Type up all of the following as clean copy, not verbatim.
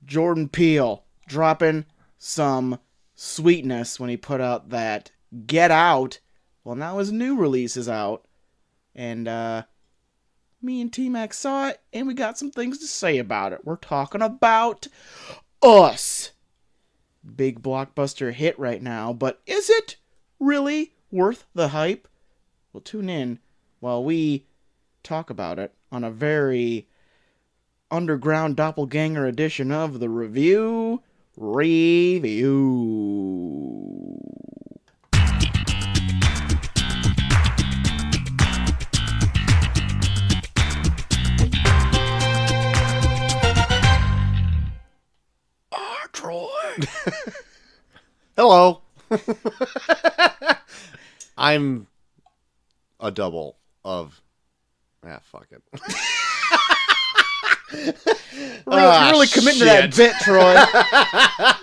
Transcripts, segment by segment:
Jordon Peele dropping some sweetness when he put out that Get Out. Well, now his new release is out. And me and T-Mac saw it, and we got some things to say about it. We're talking about Us. Big blockbuster hit right now, but is it really worth the hype? Well, tune in while we talk about it on a very underground doppelganger edition of the Review. Troy. Hello. I'm a double of... fuck it. You're really committing to that bit, Troy.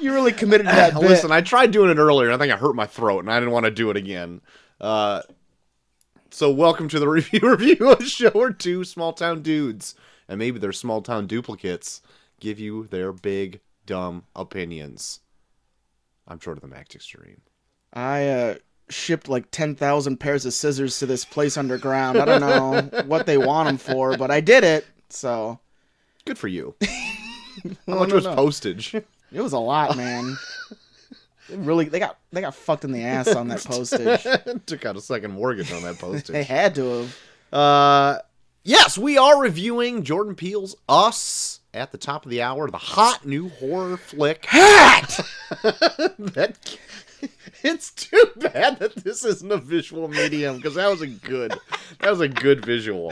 You really committed to that bit. Listen, I tried doing it earlier, and I think I hurt my throat, and I didn't want to do it again. So welcome to the review, a show where two small-town dudes, and maybe their small-town duplicates, give you their big, dumb opinions. I'm Jordan the Max Extreme. I shipped like 10,000 pairs of scissors to this place underground. I don't know what they want them for, but I did it, so... Good for you. How much was postage? It was a lot, man. They got fucked in the ass on that postage. Took out a second mortgage on that postage. They had to have. Yes, we are reviewing Jordon Peele's Us at the top of the hour, the hot new horror flick. Hot! It's too bad that this isn't a visual medium, because that was a good visual.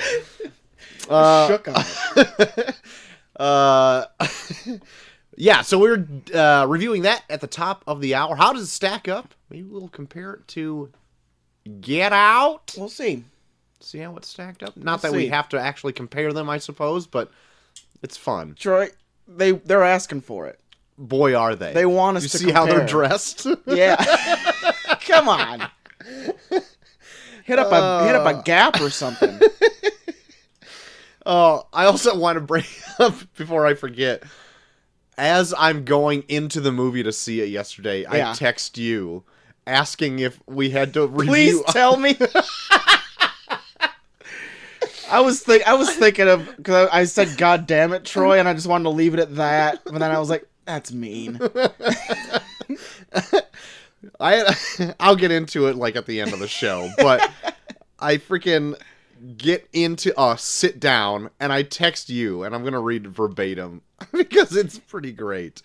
Shook on it. Yeah, so we're reviewing that at the top of the hour. How does it stack up? Maybe we'll compare it to Get Out. We'll see. See how it's stacked up? Not that we have to actually compare them, I suppose, but it's fun. Troy, they're asking for it. Boy, are they. They want us to see how they're dressed? Yeah. Come on. Hit up a Gap or something. Oh, I also want to bring up, before I forget, as I'm going into the movie to see it yesterday, Yeah. I text you asking if we had to review... Please tell me. I was thinking of, because I said, God damn it, Troy, and I just wanted to leave it at that. But then I was like, that's mean. I'll get into it like at the end of the show, but I freaking get into Us, sit down, and I text you, and I'm going to read it verbatim because it's pretty great.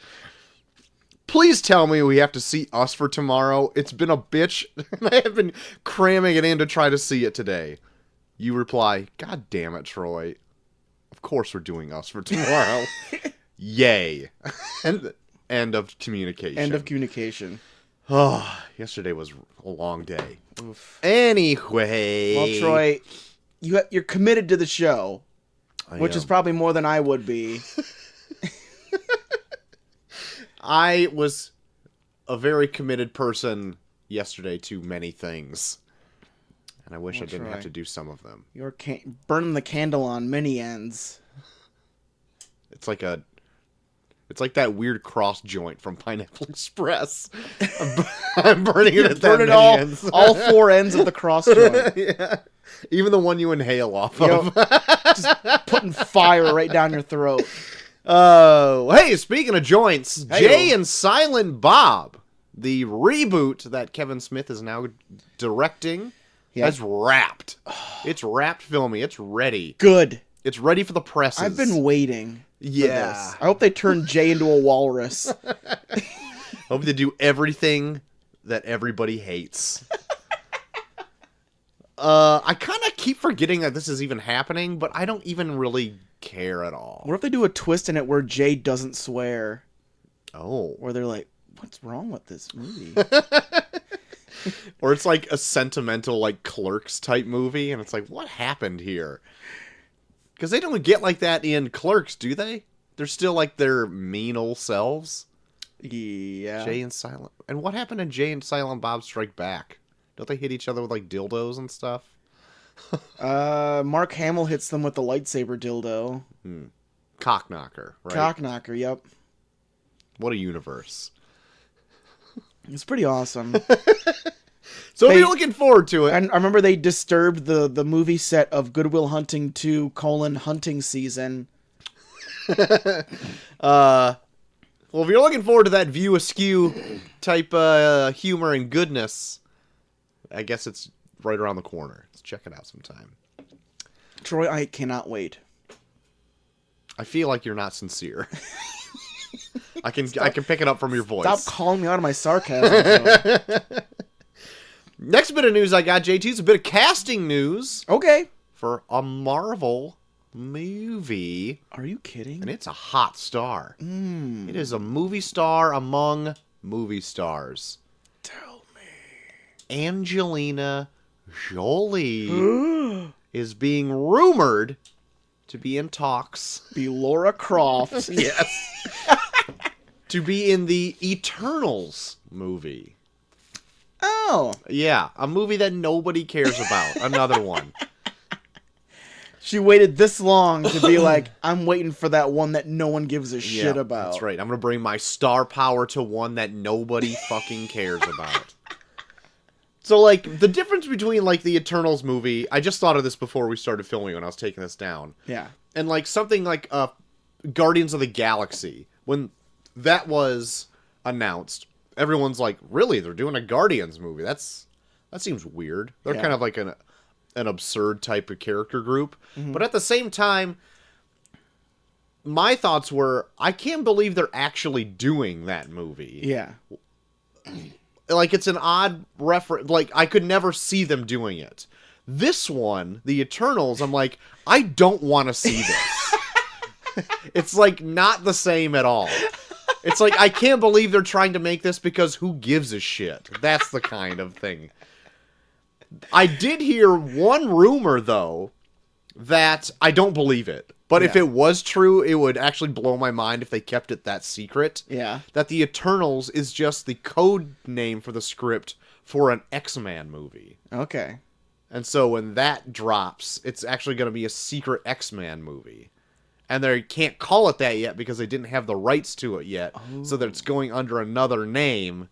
Please tell me we have to see Us for tomorrow. It's been a bitch, and I have been cramming it in to try to see it today. You reply, God damn it, Troy. Of course we're doing Us for tomorrow. Yay. End of communication. End of communication. Oh, yesterday was a long day. Oof. Anyway. Well, Troy, you're committed to the show, which is am. probably more than I would be. I was a very committed person yesterday to many things. And I wish I didn't have to do some of them. You're burning the candle on many ends. It's like that weird cross joint from Pineapple Express. I'm burning it at that many ends. all four ends of the cross joint. Yeah. Even the one you inhale off of. Just putting fire right down your throat. Oh, hey, speaking of joints, Hey-o. Jay and Silent Bob, the reboot that Kevin Smith is now directing, has wrapped. It's wrapped filming. It's ready. Good. It's ready for the presses. I've been waiting for Yeah. this. I hope they turn Jay into a walrus. Hope they do everything that everybody hates. I kind of keep forgetting that this is even happening, but I don't even really care at all. What if they do a twist in it where Jay doesn't swear? Oh. Where they're like, what's wrong with this movie? Or it's like a sentimental, like, Clerks type movie, and it's like, what happened here? Because they don't get like that in Clerks, do they? They're still like their mean old selves. Yeah. Jay and Silent... And what happened in Jay and Silent Bob Strike Back? Don't they hit each other with, like, dildos and stuff? Mark Hamill hits them with the lightsaber dildo. Cockknocker, right? Cockknocker, yep. What a universe. It's pretty awesome. So if you're looking forward to it. I remember they disturbed the movie set of Good Will Hunting 2, Hunting Season. Well, if you're looking forward to that View Askew type humor and goodness, I guess it's right around the corner. Let's check it out sometime. Troy, I cannot wait. I feel like you're not sincere. I can pick it up from your voice. Stop calling me out of my sarcasm. Next bit of news I got, JT, is a bit of casting news. Okay. For a Marvel movie. Are you kidding? And it's a hot star. It is a movie star among movie stars. Tell me. Angelina Jolie is being rumored to be in talks. Be Laura Croft. Yes. To be in the Eternals movie. Oh. Yeah, a movie that nobody cares about. Another one. She waited this long to be like, I'm waiting for that one that no one gives a shit about. That's right. I'm going to bring my star power to one that nobody fucking cares about. So, like, the difference between, like, the Eternals movie, I just thought of this before we started filming when I was taking this down. Yeah. And, like, something like Guardians of the Galaxy, when that was announced, everyone's like, really? They're doing a Guardians movie? That seems weird. They're kind of like an absurd type of character group. Mm-hmm. But at the same time, my thoughts were, I can't believe they're actually doing that movie. Yeah. Like, it's an odd reference. Like, I could never see them doing it. This one, the Eternals, I'm like, I don't want to see this. It's, like, not the same at all. It's like, I can't believe they're trying to make this because who gives a shit? That's the kind of thing. I did hear one rumor, though, that I don't believe it. But if it was true, it would actually blow my mind if they kept it that secret. Yeah. That the Eternals is just the code name for the script for an X-Men movie. Okay. And so when that drops, it's actually going to be a secret X-Men movie. And they can't call it that yet because they didn't have the rights to it yet. Oh. So that it's going under another name.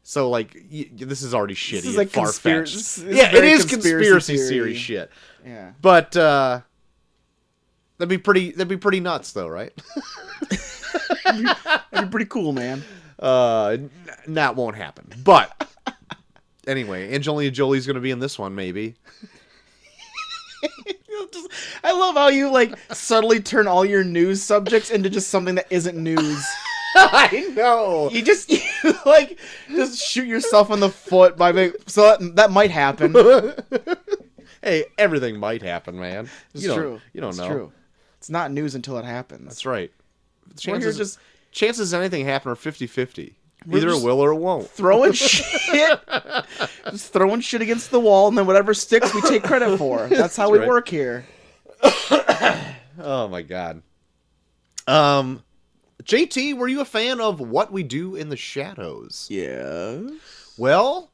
So, like, this is already shitty. This is like far-fetched. Yeah, it is conspiracy theory shit. Yeah. But, that'd be pretty nuts, though, right? That'd be pretty cool, man. That won't happen. But, anyway, Angelina Jolie's going to be in this one, maybe. I love how you, like, subtly turn all your news subjects into just something that isn't news. I know. You just shoot yourself in the foot by being, so that might happen. Hey, everything might happen, man. It's true. You don't know. True. It's not news until it happens. That's right. Chances anything happen are 50-50. Either it will or it won't. Throwing shit. Just throwing shit against the wall, and then whatever sticks, we take credit for. That's how we work here. Oh, my God. JT, were you a fan of What We Do in the Shadows? Yeah. Well,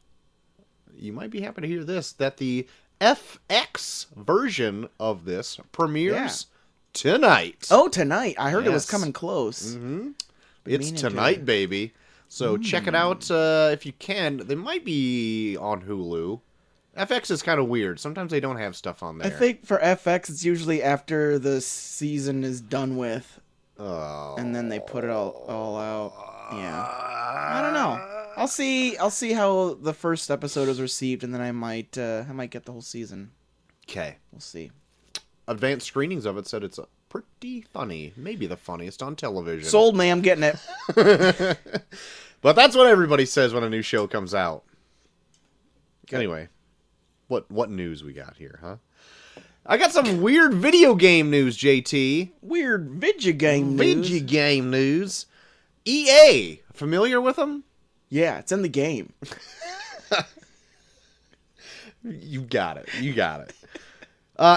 you might be happy to hear this, that the FX version of this premieres tonight. Oh, tonight. I heard it was coming close. Mm-hmm. It's tonight, baby. So check it out if you can. They might be on Hulu. FX is kind of weird. Sometimes they don't have stuff on there. I think for FX, it's usually after the season is done with. Oh. And then they put it all out. Yeah. I don't know. I'll see how the first episode is received, and then I might get the whole season. Okay. We'll see. Advanced screenings of it said it's pretty funny. Maybe the funniest on television. Sold me. I'm getting it. But that's what everybody says when a new show comes out. Okay. Anyway, what news we got here, huh? I got some weird video game news, JT. Weird video game news. EA. Familiar with them? Yeah, it's in the game. You got it.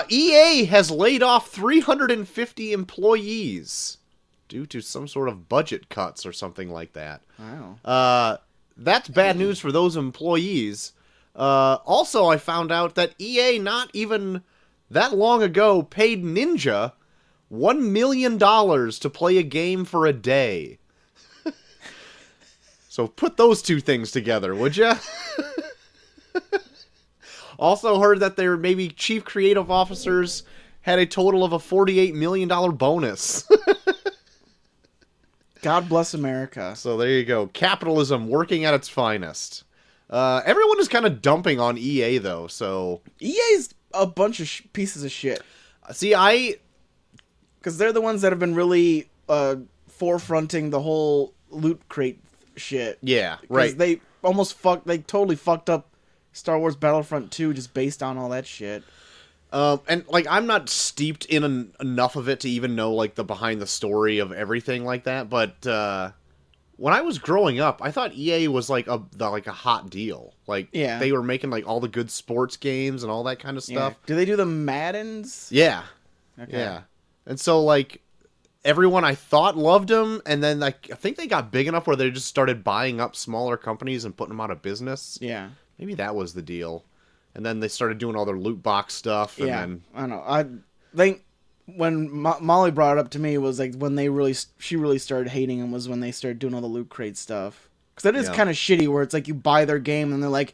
EA has laid off 350 employees due to some sort of budget cuts or something like that. Wow. That's bad news for those employees. Also, I found out that EA not even that long ago paid Ninja $1 million to play a game for a day. So put those two things together, would ya? Also heard that their maybe chief creative officers had a total of a $48 million bonus. God bless America. So there you go. Capitalism working at its finest. Everyone is kind of dumping on EA, though, so... EA's a bunch of pieces of shit. See, Because they're the ones that have been really forefronting the whole loot crate shit. Yeah, right. They totally fucked up Star Wars Battlefront 2 just based on all that shit. And, like, I'm not steeped in enough of it to even know, like, the behind the story of everything like that, but, when I was growing up, I thought EA was, like, a hot deal. Like, yeah. They were making, like, all the good sports games and all that kind of stuff. Yeah. Do they do the Maddens? Yeah. Okay. Yeah. And so, like, everyone I thought loved them, and then, like, I think they got big enough where they just started buying up smaller companies and putting them out of business. Yeah. Maybe that was the deal. And then they started doing all their loot box stuff. And then... I don't know. I think when Molly brought it up to me was like when she really started hating them was when they started doing all the loot crate stuff. Because that is kind of shitty where it's like you buy their game and they're like,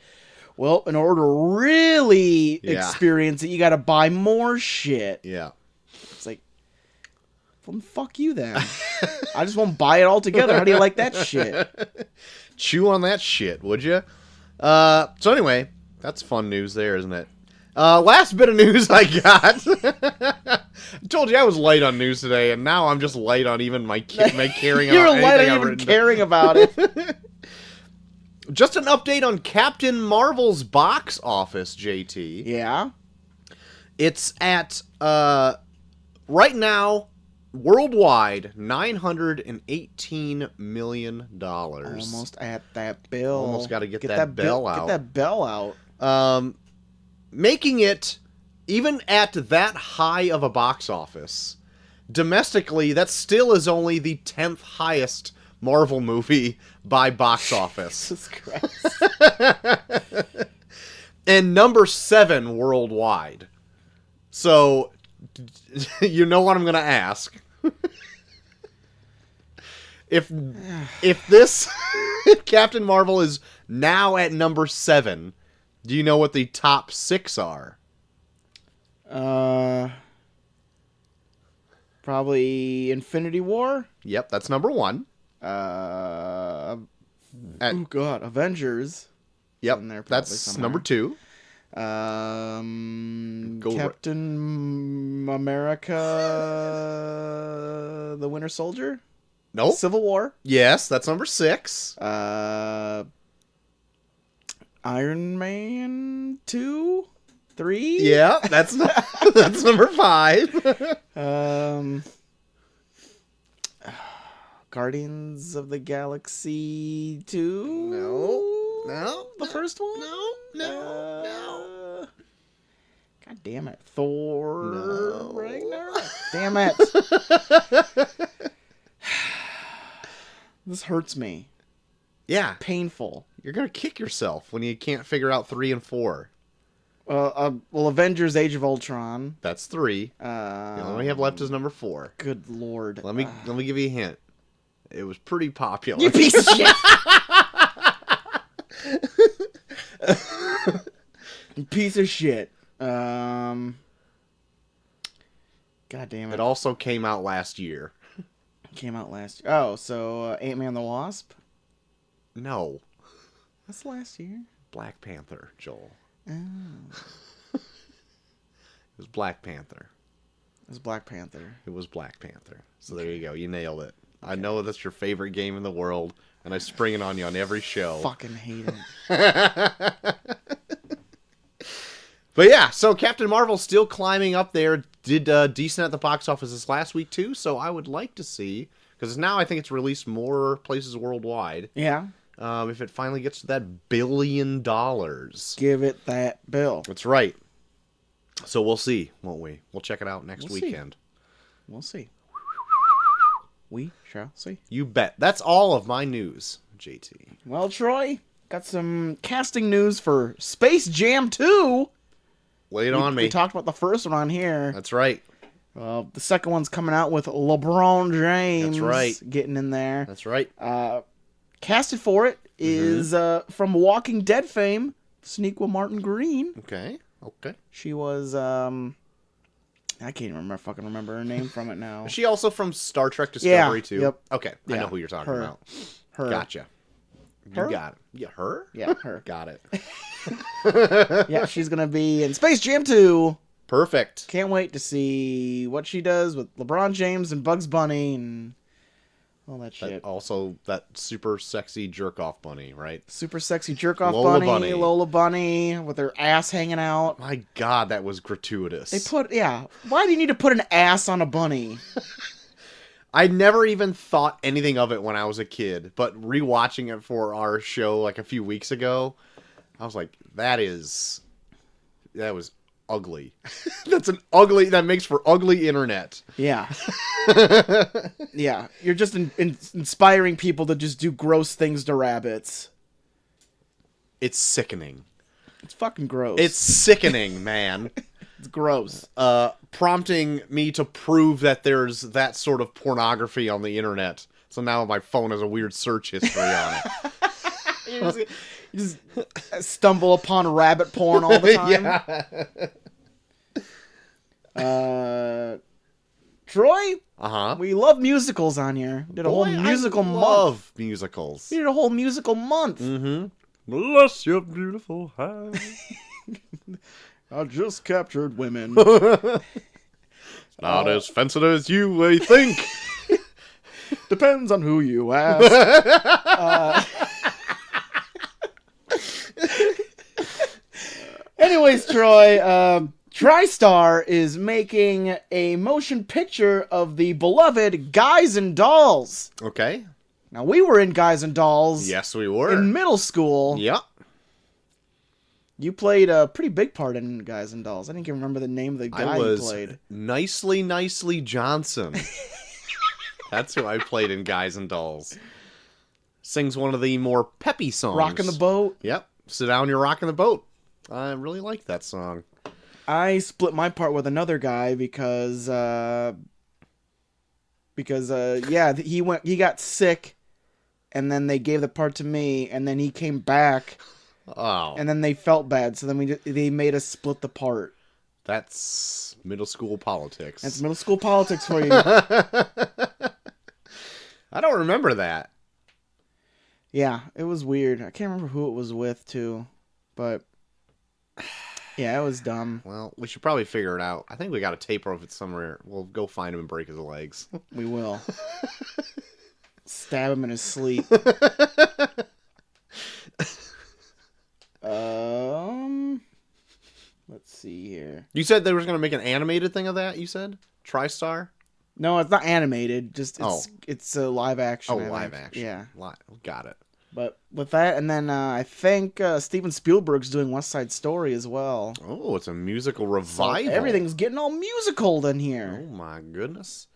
well, in order to really experience it, you got to buy more shit. Yeah. It's like, well, fuck you then. I just won't buy it all together. How do you like that shit? Chew on that shit, would you? So anyway, that's fun news there, isn't it? Last bit of news I got. I told you I was light on news today, and now I'm just light on even my caring about anything. You're light on even caring about it. Just an update on Captain Marvel's box office, JT. Yeah. It's at, right now, worldwide, $918 million. Almost at that bill. Almost got to get that bell out. Get that bell out. Making it, even at that high of a box office, domestically, that still is only the 10th highest Marvel movie by box office. Jesus Christ. And number 7 worldwide. So, you know what I'm going to ask. If this Captain Marvel is now at number 7, do you know what the top 6 are? Probably Infinity War. Yep, that's number 1. Oh God, Avengers. Yep, that's somewhere. number 2. Captain America, the Winter Soldier. Nope. Civil War. Yes, that's number 6. Iron Man 2, 3. Yeah, that's that's number 5. Guardians of the Galaxy 2. No. The first one. No. God damn it, Thor. No. Ragnarok. Damn it. This hurts me. Yeah. Painful. You're going to kick yourself when you can't figure out 3 and 4. Well, Avengers Age of Ultron. That's 3. The only one we have left is number 4. Good lord. Let me give you a hint. It was pretty popular. You piece of shit. Piece of shit. God damn it. It also came out last year. Oh, so Ant-Man the Wasp? No. That's last year. Black Panther, Joel. Oh. It was Black Panther. It was Black Panther. It was Black Panther. So there you go. You nailed it. Okay. I know that's your favorite game in the world, and I spring it on you on every show. Fucking hate it. But yeah, so Captain Marvel's still climbing up there. Did decent at the box office this last week, too. So I would like to see, because now I think it's released more places worldwide. Yeah. If it finally gets to that $1 billion. Give it that bill. That's right. So we'll see, won't we? We'll check it out next weekend. We'll see. We shall see. You bet. That's all of my news, JT. Well, Troy, got some casting news for Space Jam 2. Lay it on me. We talked about the first one on here. That's right. The second one's coming out with LeBron James. That's right. Getting in there. That's right. casted for it is from Walking Dead fame, Sonequa Martin Green. Okay. She was I can't even fucking remember her name from it now. Is she also from Star Trek Discovery too? Yep. Okay, I Yeah, know who you're talking her. about. Her. Gotcha. Her? You got it. Yeah, her? Yeah, her. Got it. Yeah, she's gonna be in Space Jam 2. Perfect. Can't wait to see what she does with LeBron James and Bugs Bunny and all that shit. Also, that super sexy jerk-off bunny, right? Super sexy jerk-off Lola bunny, Lola Bunny, with her ass hanging out. My God, that was gratuitous. Why do you need to put an ass on a bunny? I never even thought anything of it when I was a kid, but rewatching it for our show like a few weeks ago, I was like, that was ugly. That makes for ugly internet. Yeah. Yeah. You're just inspiring people to just do gross things to rabbits. It's sickening. It's fucking gross. It's sickening, man. It's gross. Prompting me to prove that there's that sort of pornography on the internet. So now my phone has a weird search history on it. You just stumble upon rabbit porn all the time. Yeah. Troy? Uh-huh. We love musicals on here. We did a whole musical month. I love musicals. We did a whole musical month. Mm-hmm. Bless your beautiful heart. I just captured women. Not as fancy as you may think. Depends on who you ask. Anyways, Troy, TriStar is making a motion picture of the beloved Guys and Dolls. Okay. Now, we were in Guys and Dolls. Yes, we were. In middle school. Yep. You played a pretty big part in Guys and Dolls. I didn't even remember the name of the guy you played. Nicely Johnson. That's who I played in Guys and Dolls. Sings one of the more peppy songs. Rockin' the Boat. Yep. Sit down, you're rocking the boat. I really like that song. I split my part with another guy because he got sick, and then they gave the part to me, and then he came back. Oh. And then they felt bad, so then they made us split the part. That's middle school politics. That's middle school politics for you. I don't remember that. Yeah, it was weird. I can't remember who it was with, too. But, yeah, it was dumb. Well, we should probably figure it out. I think we got a tape of it somewhere. We'll go find him and break his legs. We will. Stab him in his sleep. Let's see here. You said they were going to make an animated thing of that, you said? TriStar? No, it's not animated. It's a live action. Live action. Yeah. Got it. But with that, and then I think Steven Spielberg's doing West Side Story as well. Oh, it's a musical revival. So everything's getting all musical in here. Oh my goodness.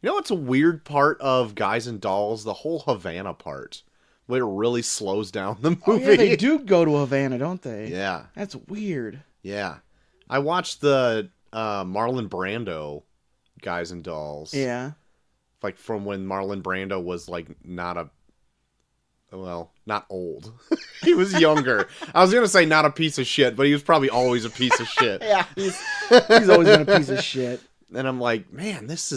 You know what's a weird part of Guys and Dolls? The whole Havana part. Where it really slows down the movie. Oh, yeah, they do go to Havana, don't they? Yeah. That's weird. Yeah. I watched the Marlon Brando Guys and Dolls. Yeah. Like from when Marlon Brando was like not old. He was younger. I was going to say not a piece of shit, but he was probably always a piece of shit. Yeah, he's always been a piece of shit. And I'm like, man, this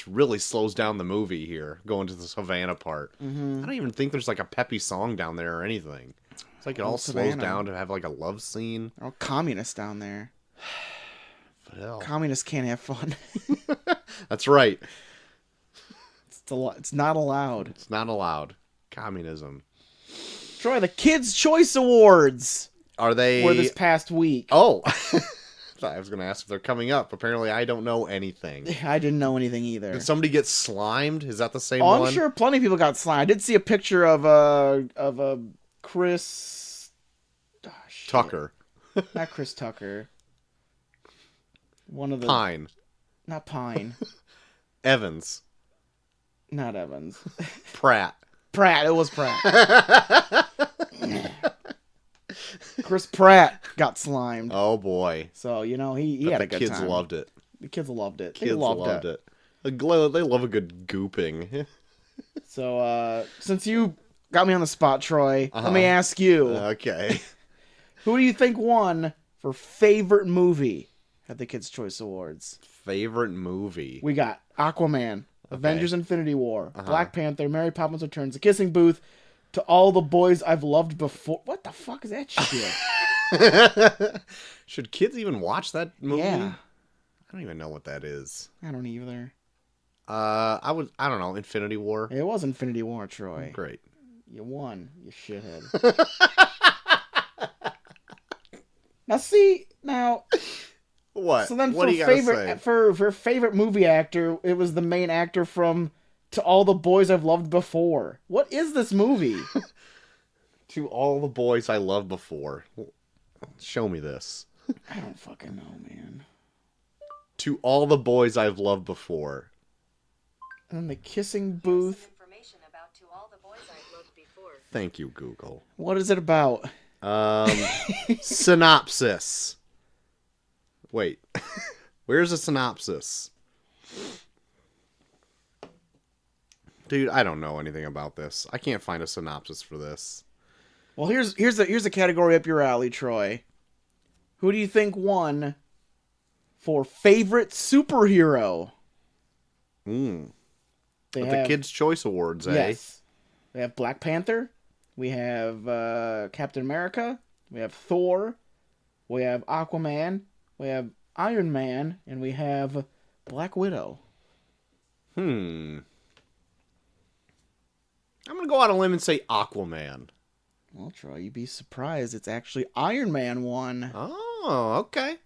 really slows down the movie here, going to this Havana part. Mm-hmm. I don't even think there's like a peppy song down there or anything. It's like it all slows down to have like a love scene. They're all communists down there. Hell. Communists can't have fun. That's right. It's not allowed. It's not allowed. Communism. Troy, the Kids' Choice Awards were this past week. Oh. I was going to ask if they're coming up. Apparently, I don't know anything. I didn't know anything either. Did somebody get slimed? Is that the same one? I'm sure plenty of people got slimed. I did see a picture of Chris Tucker. Not Chris Tucker. One of the Pine. Not Pine. Evans. Not Evans. Pratt. It was Pratt. Chris Pratt got slimed. Oh boy. So, he had a good time. The kids loved it. The kids loved it. Kids loved it. They love a good gooping. So, since you got me on the spot, Troy. Let me ask you. Okay. Who do you think won for favorite movie at the Kids' Choice Awards? Favorite movie? We got Aquaman, Avengers Infinity War, Black Panther, Mary Poppins Returns, The Kissing Booth, To All the Boys I've Loved Before. What the fuck is that shit? Should kids even watch that movie? Yeah. I don't even know what that is. I don't either. I don't know, Infinity War. It was Infinity War, Troy. Great. You won, you shithead. Now, What? so then what for do you gotta favorite say? for favorite movie actor, it was the main actor from To All the Boys I've Loved Before. What is this movie? To All the Boys I Loved Before. Show me this. I don't fucking know, man. To All the Boys I've Loved Before. And then The Kissing Booth. Information about To All the Boys I've Loved Before. Thank you, Google. What is it about? Synopsis. Wait. Where's a synopsis? Dude, I don't know anything about this. I can't find a synopsis for this. Well, here's a category up your alley, Troy. Who do you think won for favorite superhero? They At the Kids' Choice Awards, eh? Yes. We have Black Panther. We have Captain America. We have Thor. We have Aquaman. We have Iron Man. And we have Black Widow. I'm going to go out on a limb and say Aquaman. Well, Troy, you'd be surprised. It's actually Iron Man won. Oh, okay.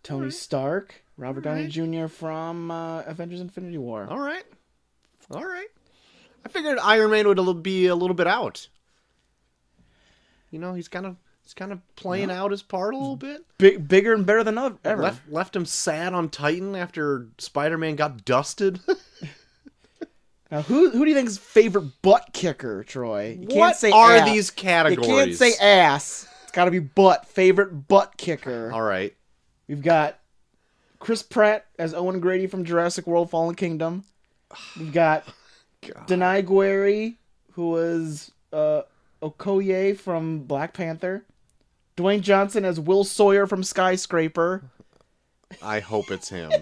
Tony Stark. Robert Downey Jr. from Avengers Infinity War. All right. I figured Iron Man would be a little bit out. You know, he's kind of playing out his part a little bit. Bigger and better than ever. Left him sad on Titan after Spider-Man got dusted. Now, who do you think is favorite butt kicker, Troy? You What can't say are ass. these categories? You can't say ass. It's got to be butt. Favorite butt kicker. All right. We've got Chris Pratt as Owen Grady from Jurassic World: Fallen Kingdom. We've got Denai Guerri, who was Okoye from Black Panther. Dwayne Johnson as Will Sawyer from Skyscraper. I hope it's him.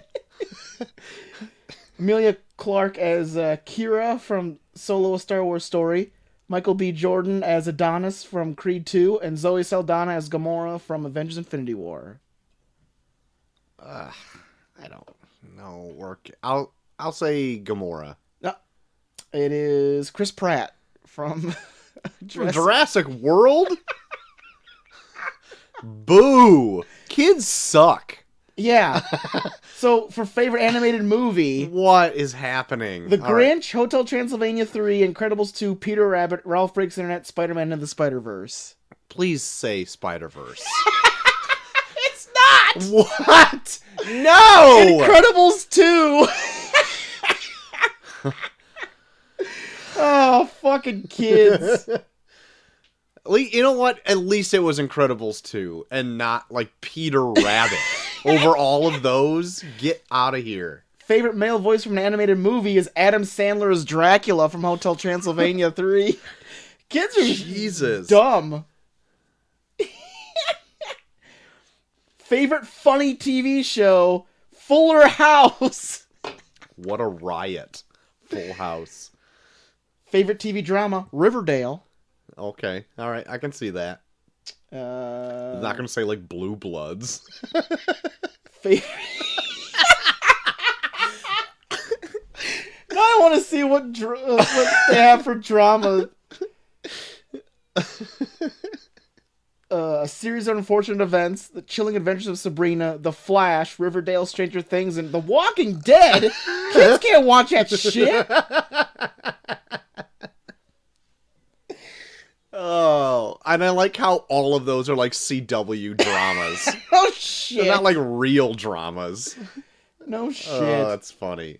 Emilia Clarke as Kira from Solo: A Star Wars Story. Michael B. Jordan as Adonis from Creed 2. And Zoe Saldana as Gamora from Avengers Infinity War. I don't know. I'll say Gamora. No, it is Chris Pratt from Jurassic World? Boo! Kids suck. Yeah. So, for favorite animated movie, What is happening? The All right. Grinch, Hotel Transylvania 3, Incredibles 2, Peter Rabbit, Ralph Breaks the Internet, Spider-Man and the Spider-Verse. Please say Spider-Verse. It's not! What? No! Incredibles 2! Oh, fucking kids. You know what? At least it was Incredibles 2 and not like Peter Rabbit. Over all of those, get out of here. Favorite male voice from an animated movie is Adam Sandler's Dracula from Hotel Transylvania 3. Kids are Jesus. dumb. Favorite funny TV show, Fuller House. What a riot. Full House. Favorite TV drama, Riverdale. Okay. All right. I can see that. I'm not going to say like Blue Bloods. Favorite... Now I want to see what they have for drama. A series of unfortunate events, The Chilling Adventures of Sabrina, The Flash, Riverdale, Stranger Things, and The Walking Dead. Kids can't watch that shit. Oh, and I like how all of those are like CW dramas. Oh shit! They're not like real dramas. No shit. Oh, that's funny.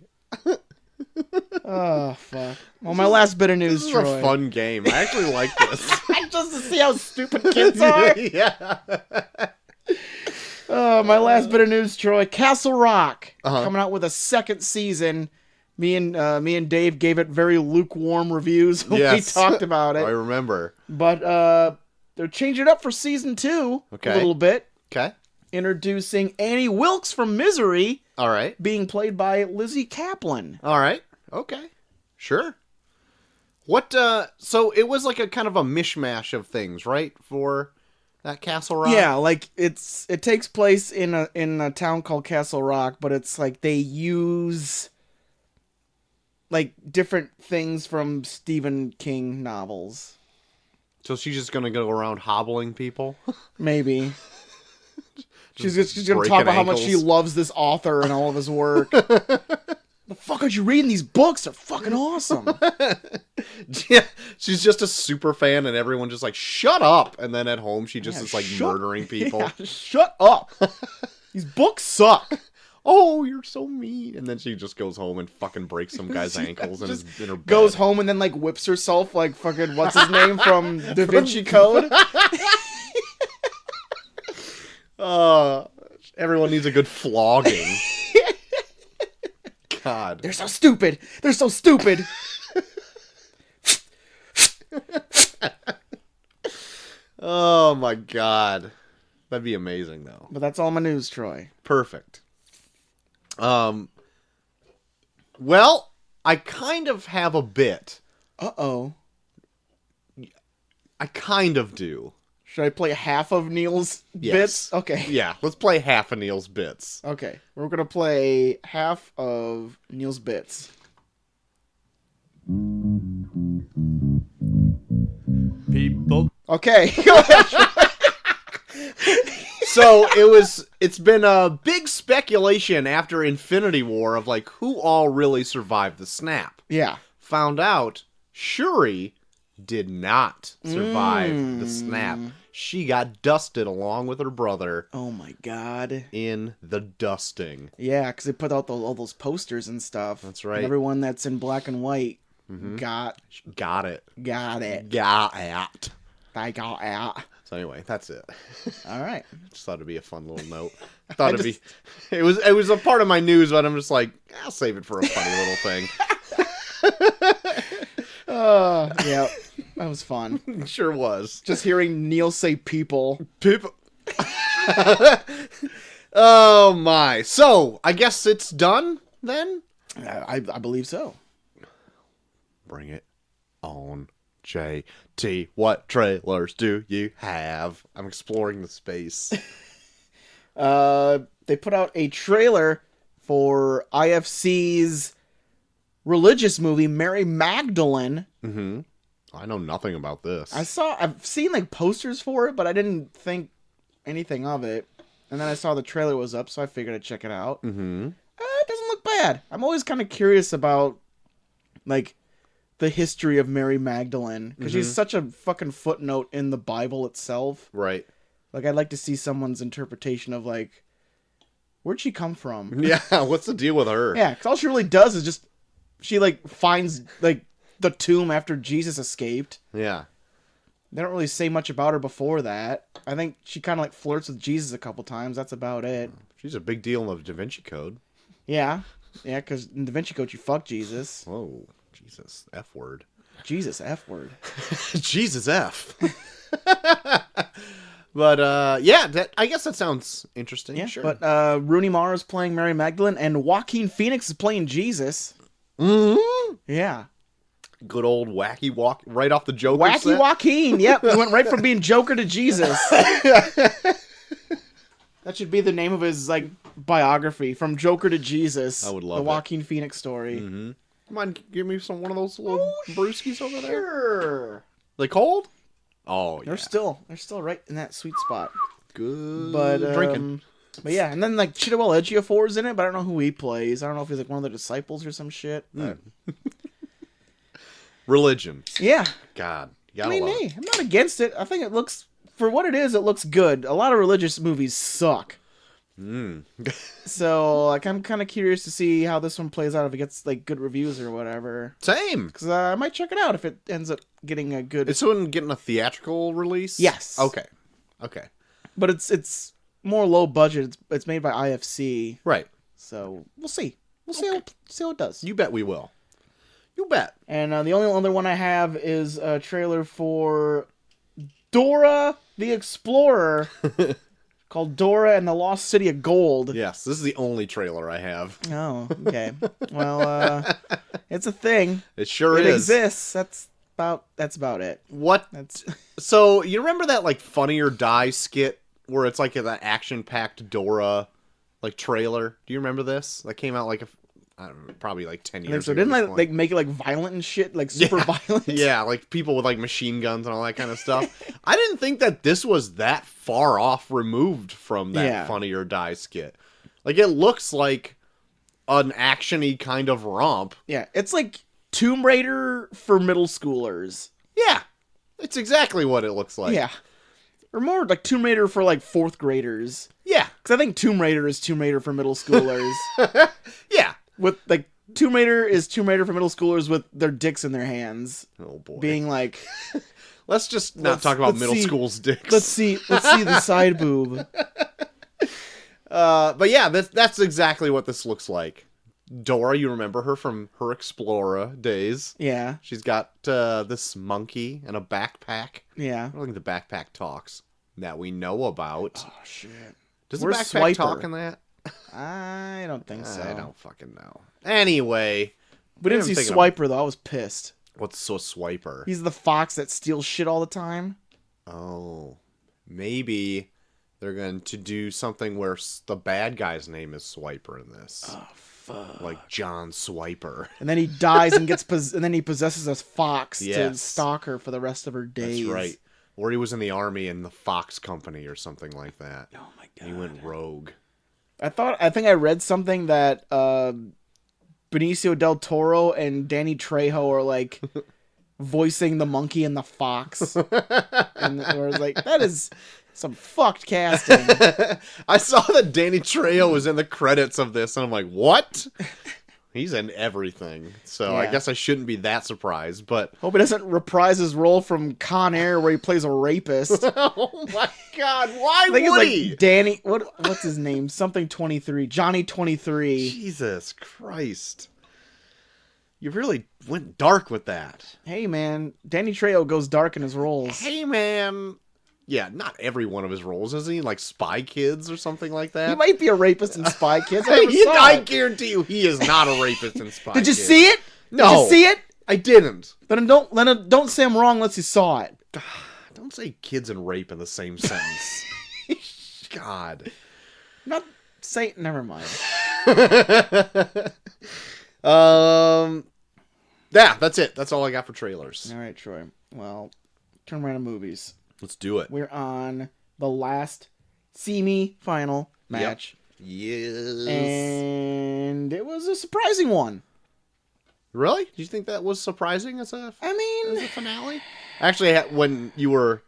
Oh fuck. Well, my last bit of news, This is Troy. a fun game. I actually like this. Just to see how stupid kids are. Yeah. My last bit of news, Troy. Castle Rock Uh-huh. coming out with a second season. Me and Dave gave it very lukewarm reviews when we talked about I it. remember. But they're changing it up for season 2 Okay. a little bit. Okay. Introducing Annie Wilkes from Misery, All right. being played by Lizzie Kaplan. All right. Okay. Sure. What, so it was like a kind of a mishmash of things, right? For that Castle Rock? Yeah, like it takes place in a town called Castle Rock, but it's like they use like different things from Stephen King novels. So she's just gonna go around hobbling people? Maybe. she's going to breaking talk about how much she ankles. loves this author and all of his work. The fuck are you reading these books? They're fucking awesome. Yeah, she's just a super fan, and everyone just like, shut up. And then at home, she just is like murdering people. Yeah, shut up. These books suck. Oh, you're so mean. And then she just goes home and fucking breaks some guy's ankles and is in her bed. Goes home and then like whips herself like fucking what's his name from Da Vinci Code. Everyone needs a good flogging. God. They're so stupid. They're so stupid. Oh my God. That'd be amazing though. But that's all my news, Troy. Perfect. Well, I kind of have a bit. Uh-oh. I kind of do. Should I play half of Neil's Yes. bits? Okay. Yeah, let's play half of Neil's bits. Okay. We're going to play half of Neil's bits. People. Okay. Go ahead. So it's been a big speculation after Infinity War of like who all really survived the snap. Yeah. Found out Shuri did not survive the snap. She got dusted along with her brother Oh my god. in the dusting. Yeah, because they put out all those posters and stuff. That's right. And everyone that's in black and white got Got it. it. Got it. They got out. So anyway, that's it. All right. Just thought it'd be a fun little note. Thought it'd be. It was a part of my news, but I'm just like, I'll save it for a funny little thing. Yeah. That was fun. It sure was. Just hearing Neil say people. People. Oh my. So I guess it's done then. I believe so. Bring it on, JT. What trailers do you have? I'm exploring the space. They put out a trailer for IFC's religious movie, Mary Magdalene. Mm-hmm. I know nothing about this. I've seen like posters for it, but I didn't think anything of it. And then I saw the trailer was up, so I figured I'd check it out. Mm-hmm. It doesn't look bad. I'm always kind of curious about, like, the history of Mary Magdalene. Because she's such a fucking footnote in the Bible itself. Right. Like, I'd like to see someone's interpretation of, like, where'd she come from? Yeah, what's the deal with her? Yeah, because all she really does is just, she, like, finds, like, the tomb after Jesus escaped. Yeah. They don't really say much about her before that. I think she kind of, like, flirts with Jesus a couple times. That's about it. She's a big deal in the Da Vinci Code. Yeah. Yeah, because in Da Vinci Code, you fuck Jesus. Whoa. Jesus. F word. Jesus, F word. Jesus F. But, yeah, I guess that sounds interesting. Yeah, Sure. but Rooney Mara is playing Mary Magdalene, and Joaquin Phoenix is playing Jesus. Mm-hmm. Yeah. Good old wacky walk right off the Joker Wacky set. Joaquin. Yep, he went right from being Joker to Jesus. That should be the name of his, like, biography, From Joker to Jesus. I would love the it. Joaquin Phoenix story. Mm-hmm. Come on, give me one of those little brewskis over there. Sure. They cold? Oh, yeah. They're still right in that sweet spot. Good But drinking. But yeah, and then like Chiwetel Ejiofor is in it, but I don't know who he plays. I don't know if he's like one of the disciples or some shit. But... Religion. Yeah. God. You I gotta mean, love hey, it. I'm not against it. I think it looks, for what it is, it looks good. A lot of religious movies suck. So, like, I'm kind of curious to see how this one plays out, if it gets, like, good reviews or whatever. Same. Because I might check it out if it ends up getting a good... Is someone getting a theatrical release? Yes. Okay. But it's more low budget. It's made by IFC. Right. So, we'll see. We'll see how it does. You bet we will. You bet. And the only other one I have is a trailer for Dora the Explorer called Dora and the Lost City of Gold. Yes, this is the only trailer I have. Oh, okay. Well, it's a thing. It sure It is. exists. That's about it. What? That's So, you remember that, like, Funny or Die skit where it's, like, that action-packed Dora, like, trailer? Do you remember this? That came out, like, I don't know, probably, like, 10 years so. ago. Didn't like make it like violent and shit, like super violent? Yeah, like, people with, like, machine guns and all that kind of stuff. I didn't think that this was that far off removed from that Funny or Die skit. Like, it looks like an action-y kind of romp. Yeah, it's like Tomb Raider for middle schoolers. Yeah, it's exactly what it looks like. Yeah. Or more like Tomb Raider for like fourth graders. Yeah. Because I think Tomb Raider is Tomb Raider for middle schoolers. Yeah. With like Tomb Raider is Tomb Raider for middle schoolers with their dicks in their hands. Oh boy. Being like, let's just not talk about middle school's dicks. Let's see the side boob. But yeah, that's exactly what this looks like. Dora, you remember her from her Explorer days. Yeah. She's got this monkey and a backpack. Yeah. I don't think the backpack talks that we know about. Oh shit. Does Where's the backpack Swiper? talk in that? I don't think so. I don't fucking know. Anyway. We didn't see Swiper though. I was pissed. What's so Swiper? He's the fox that steals shit all the time. Oh. Maybe they're going to do something where the bad guy's name is Swiper in this. Oh fuck. Like John Swiper. And then he dies and gets and then he possesses a fox to Yes. stalk her for the rest of her days. That's right. Or he was in the army in the Fox Company or something like that. Oh my god. He went rogue. I think I read something that Benicio del Toro and Danny Trejo are like voicing the monkey and the fox. And I was like, that is some fucked casting. I saw that Danny Trejo was in the credits of this, and I'm like, what? He's in everything. So I Yeah. guess I shouldn't be that surprised, but... Hope he doesn't reprise his role from Con Air where he plays a rapist. Oh my god, why I think would it's he? like Danny, what's his name? Something 23. Johnny 23. Jesus Christ. You really went dark with that. Hey man, Danny Trejo goes dark in his roles. Hey man. Yeah, not every one of his roles, isn't he? Like Spy Kids or something like that? He might be a rapist in Spy Kids. I never saw I it. guarantee you he is not a rapist in Spy Did you Kids. see it? No. Did you see it? I didn't. Then don't say I'm wrong unless you saw it. Don't say kids and rape in the same sentence. God. Not say. Never mind. Yeah, that's it. That's all I got for trailers. All right, Troy. Well, turn around to movies. Let's do it. We're on the last semi-final match, Yes. and it was a surprising one. Really? Did you think that was surprising as a I mean, finale? Actually, when you were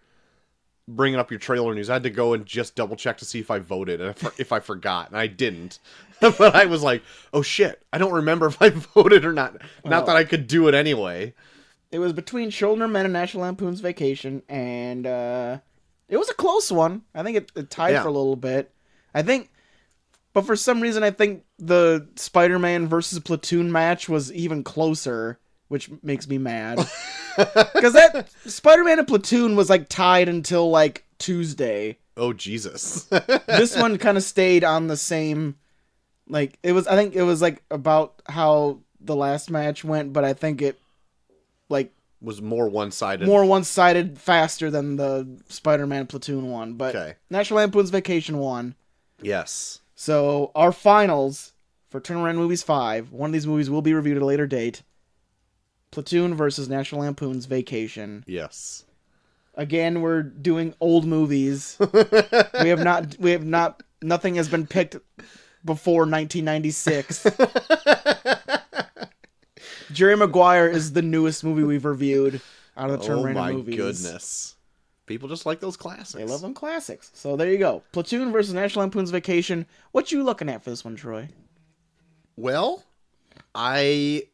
bringing up your trailer news, I had to go and just double check to see if I voted and if I forgot, and I didn't. But I was like, oh shit, I don't remember if I voted or not. Not that I could do it anyway. it was between Children of Men and National Lampoon's Vacation, and it was a close one. I think it tied for a little bit. But for some reason, I think the Spider-Man versus Platoon match was even closer, which makes me mad. Because that Spider-Man and Platoon was like tied until like Tuesday. Oh Jesus. This one kind of stayed on the same. Like it was, I think it was like about how the last match went, but I think it like was more one-sided. more one-sided faster than the Spider-Man Platoon one. But Okay. National Lampoon's Vacation won. Yes. So our finals for Turnaround Movies 5. One of these movies will be reviewed at a later date. Platoon versus National Lampoon's Vacation. Yes. Again, we're doing old movies. we have not. Nothing has been picked before 1996. Jerry Maguire is the newest movie we've reviewed out of the Turn Random movies. Oh my goodness. People just like those classics. They love them classics. So there you go. Platoon versus National Lampoon's Vacation. What you looking at for this one, Troy? Well, I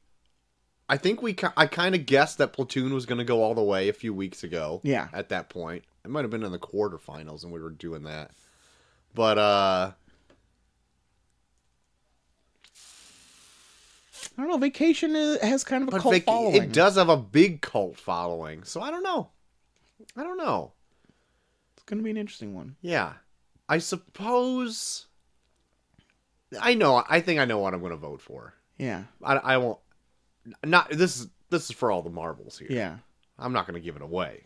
think I kind of guessed that Platoon was going to go all the way a few weeks ago. Yeah. At that point. It might have been in the quarterfinals and we were doing that. But I don't know. Vacation has kind of a But cult following. it does have a big cult following, so I don't know. It's going to be an interesting one. Yeah. I suppose... I think I know what I'm going to vote for. Yeah. I won't... Not this is for all the marbles here. Yeah. I'm not going to give it away.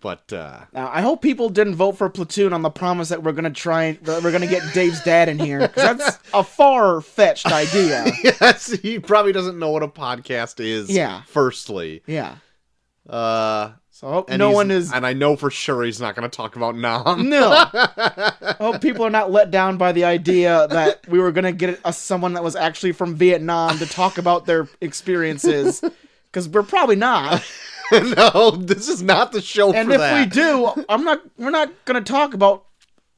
But Now, I hope people didn't vote for Platoon on the promise that we're going to get Dave's dad in here, because that's a far-fetched idea. yes, he probably doesn't know what a podcast is. Yeah. Firstly. Yeah. So I hope And no one is... And I know for sure he's not going to talk about Nam. No. I hope people are not let down by the idea that we were going to get someone that was actually from Vietnam to talk about their experiences, because we're probably not. No, this is not the show And for if that. we do, we're not going to talk about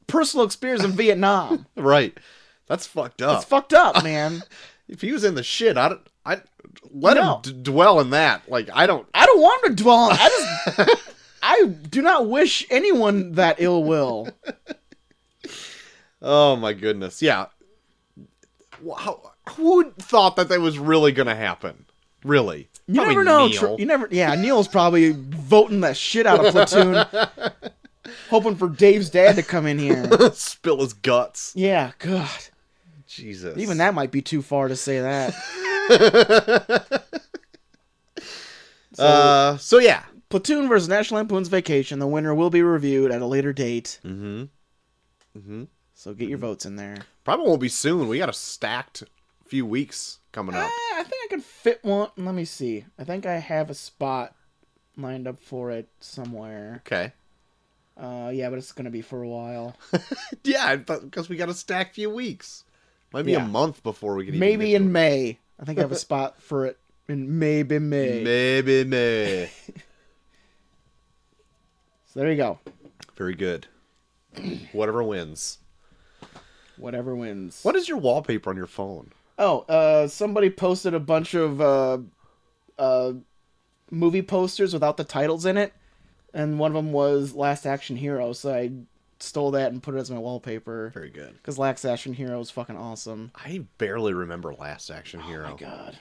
personal experience in Vietnam. Right. That's fucked up. It's fucked up, man. If he was in the shit, I'd let him dwell in that. Like, I don't want him to dwell on it. I do not wish anyone that ill will. Oh my goodness. Yeah. Who thought that was really going to happen? Really? You Probably never know. Neil. Neil's probably voting the shit out of Platoon, hoping for Dave's dad to come in here. Spill his guts. Yeah, God. Jesus. Even that might be too far to say that. So yeah. Platoon versus National Lampoon's Vacation. The winner will be reviewed at a later date. So get your votes in there. Probably won't be soon. We got a stacked few weeks coming up. I think I can fit one. Let me see. I think I have a spot lined up for it somewhere. Okay. Yeah, but it's gonna be for a while. Yeah, because we got a stacked few weeks. Might be a month before we can maybe in May. I think I have a spot for it in maybe May. Maybe May. So there you go. Very good. Whatever wins. Whatever wins. What is your wallpaper on your phone? Oh, somebody posted a bunch of movie posters without the titles in it, and one of them was Last Action Hero, so I stole that and put it as my wallpaper. Very good. Because Last Action Hero is fucking awesome. I barely remember Last Action Hero. Oh my god.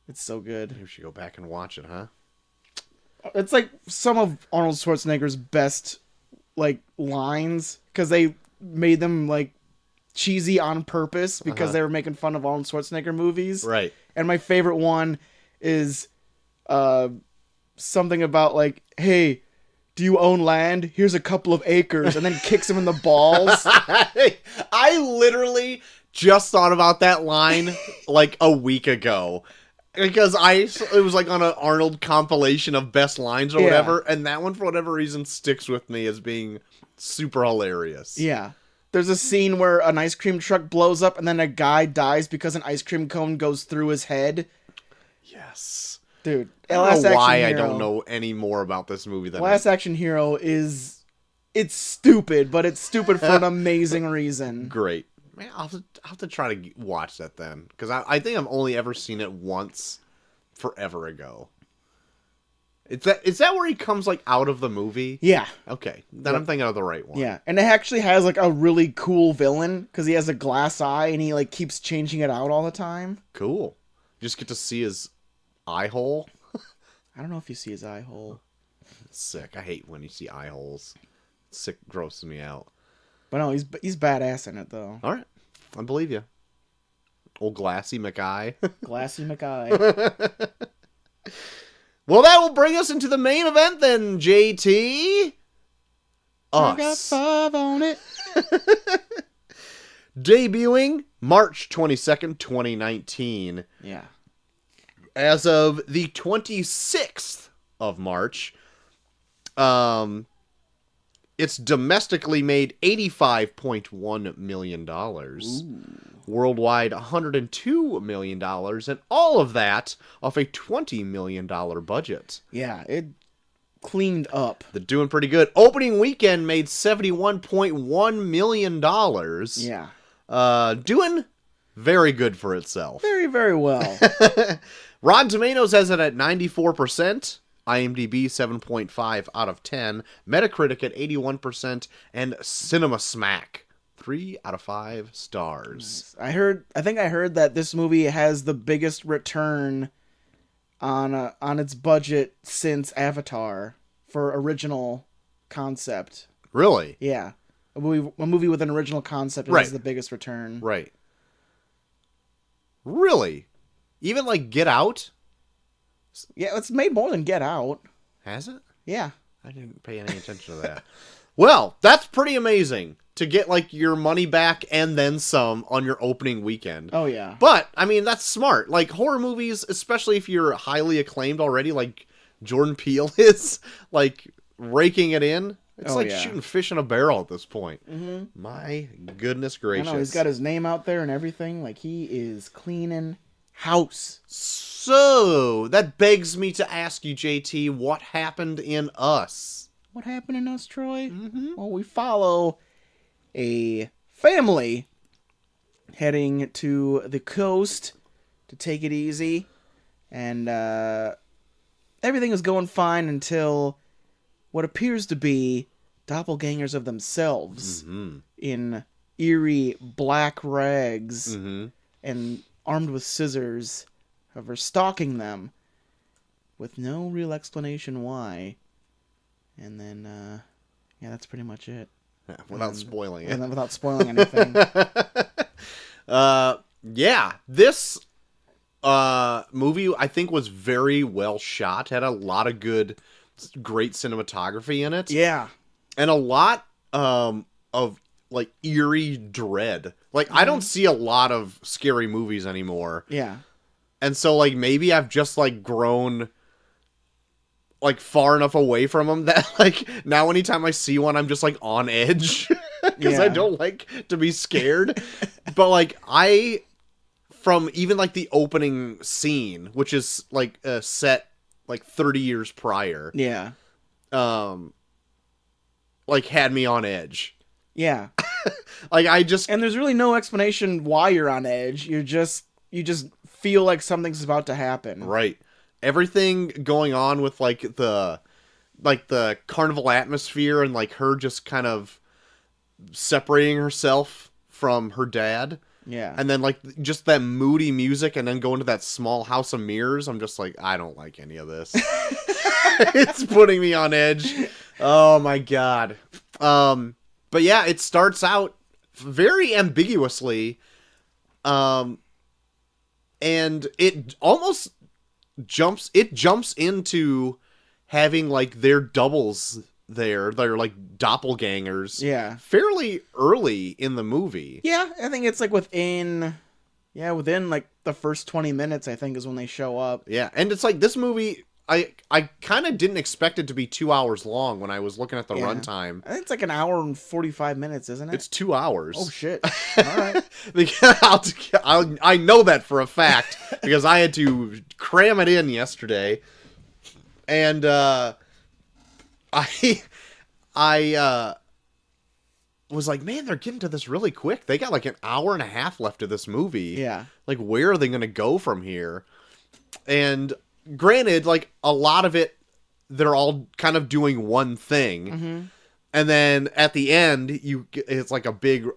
It's so good. We should go back and watch it, huh? It's like some of Arnold Schwarzenegger's best, like, lines, because they made them, like, cheesy on purpose because they were making fun of Arnold Schwarzenegger movies. Right. And my favorite one is something about, like, hey, do you own land? Here's a couple of acres, and then kicks him in the balls. I literally just thought about that line like a week ago. Because it was like on an Arnold compilation of best lines or whatever, and that one for whatever reason sticks with me as being super hilarious. Yeah. There's a scene where an ice cream truck blows up and then a guy dies because an ice cream cone goes through his head. Yes. Dude, I don't know why I don't know any more about this movie than Last Action Hero it's stupid, but it's stupid for an amazing reason. Great. Man, I'll have to try to watch that then. Because I think I've only ever seen it once forever ago. Is that where he comes, like, out of the movie? Yeah. Okay. Then I'm thinking of the right one. Yeah. And it actually has, like, a really cool villain, because he has a glass eye, and he, like, keeps changing it out all the time. Cool. You just get to see his eye hole. I don't know if you see his eye hole. Sick. I hate when you see eye holes. Sick grosses me out. But no, he's badass in it, though. All right. I believe you. Old Glassy McEye. Glassy McEye. Well, that will bring us into the main event then, JT. Us. I got 5 on it. Debuting March 22nd, 2019. Yeah. As of the 26th of March, it's domestically made $85.1 million. Ooh. Worldwide, $102 million. And all of that off a $20 million budget. Yeah, it cleaned up. They're doing pretty good. Opening weekend made $71.1 million. Yeah. Doing very good for itself. Very, very well. Rotten Tomatoes has it at 94%. IMDb 7.5 out of 10. Metacritic at 81%. And CinemaSmack 3 out of 5 stars. I think I heard that this movie has the biggest return on its budget since Avatar for original concept. Really? Yeah. A movie with an original concept Right. has the biggest return. Right. Really? Even like Get Out? Yeah, it's made more than Get Out. Has it? Yeah. I didn't pay any attention to that. Well, that's pretty amazing to get like your money back and then some on your opening weekend. Oh, yeah. But, I mean, that's smart. Like, horror movies, especially if you're highly acclaimed already, like Jordon Peele is, like, raking it in. It's like shooting fish in a barrel at this point. Mm-hmm. My goodness gracious. I know, he's got his name out there and everything. Like, he is cleaning house. So, that begs me to ask you, JT, what happened in Us? What happened in Us, Troy? Mm-hmm. Well, we follow a family heading to the coast to take it easy. And everything is going fine until what appears to be doppelgangers of themselves in eerie black rags and armed with scissors are stalking them with no real explanation why. And then, that's pretty much it. Without spoiling it. And then without spoiling anything. This movie I think was very well shot. Had a lot of great cinematography in it. Yeah. And a lot of like eerie dread. Like I don't see a lot of scary movies anymore. Yeah. And so like maybe I've just like grown like far enough away from them that like now anytime I see one I'm just like on edge because I don't like to be scared. But like from even like the opening scene, which is like set like 30 years prior. Yeah. Like had me on edge. Yeah. Like and there's really no explanation why you're on edge. You just feel like something's about to happen. Right. Everything going on with like the carnival atmosphere and like her just kind of separating herself from her dad. Yeah. And then like just that moody music and then going to that small house of mirrors. I'm just like, I don't like any of this. It's putting me on edge. Oh my God. But yeah, it starts out very ambiguously. And it almost jumps into having like their doubles there. They're like doppelgangers. Yeah. Fairly early in the movie. Yeah, I think it's like within like the first 20 minutes, I think, is when they show up. Yeah, and it's like this movie, I kind of didn't expect it to be 2 hours long when I was looking at the runtime. I think it's like an hour and 45 minutes, isn't it? It's 2 hours. Oh, shit. All right. I know that for a fact because I had to cram it in yesterday. And I was like, man, they're getting to this really quick. They got like an hour and a half left of this movie. Yeah. Like, where are they going to go from here? And granted, like, a lot of it, they're all kind of doing one thing. Mm-hmm. And then at the end, it's like a big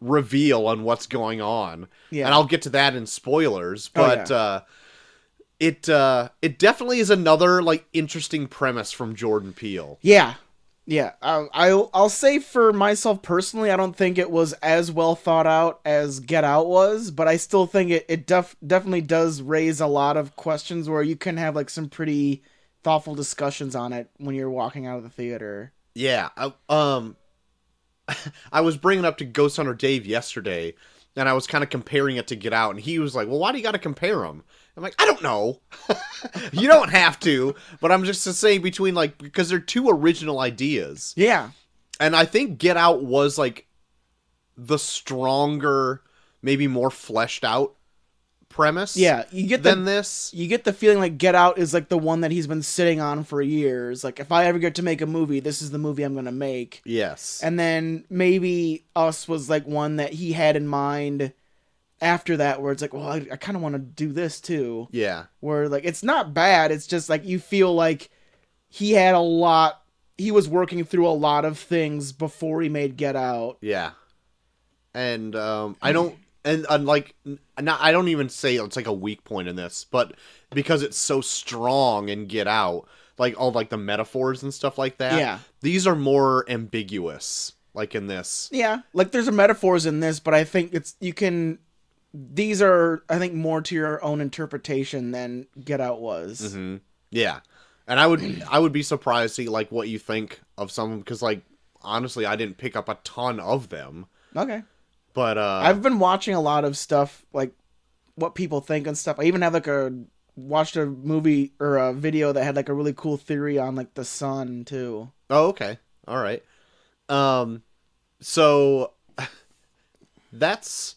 reveal on what's going on. Yeah. And I'll get to that in spoilers. But it definitely is another, like, interesting premise from Jordon Peele. Yeah. Yeah. I'll say for myself personally, I don't think it was as well thought out as Get Out was, but I still think it definitely does raise a lot of questions where you can have, like, some pretty thoughtful discussions on it when you're walking out of the theater. Yeah. I was bringing up to Ghost Hunter Dave yesterday, and I was kind of comparing it to Get Out, and he was like, well, why do you got to compare them? I'm like, I don't know. You don't have to, but I'm just saying between, like, because they're two original ideas. Yeah. And I think Get Out was, like, the stronger, maybe more fleshed out premise. Yeah, you get this. You get the feeling like Get Out is like the one that he's been sitting on for years. Like, if I ever get to make a movie, this is the movie I'm gonna make. Yes. And then maybe Us was like one that he had in mind after that, where it's like, well, I kind of want to do this too. Yeah. Where like it's not bad. It's just like you feel like he had a lot he was working through a lot of things before he made Get Out. Yeah. And I don't like not I don't even say it's like a weak point in this, but because it's so strong in Get Out, like all like the metaphors and stuff like that. Yeah. These are more ambiguous, like in this. Yeah, like there's metaphors in this, but I think these are, I think, more to your own interpretation than Get Out was. Mm-hmm. Yeah. And I would be surprised to see like what you think of some, because like honestly I didn't pick up a ton of them. Okay. But I've been watching a lot of stuff, like what people think and stuff. I even have watched a movie or a video that had like a really cool theory on like the sun too. Oh, okay. All right. So that's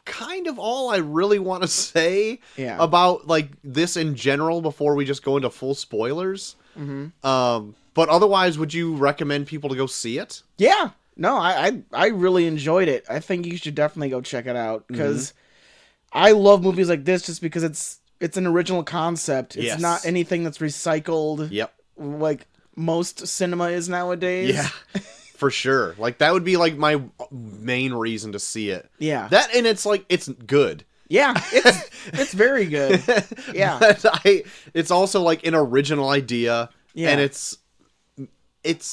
kind of all I really want to say about like this in general before we just go into full spoilers. Mm-hmm. But otherwise, would you recommend people to go see it? Yeah. No, I really enjoyed it. I think you should definitely go check it out because I love movies like this just because it's an original concept. It's not anything that's recycled. Yep. Like most cinema is nowadays. Yeah. For sure. Like that would be like my main reason to see it. Yeah. That, and it's like it's good. Yeah, it's very good. Yeah. But it's also like an original idea, and it's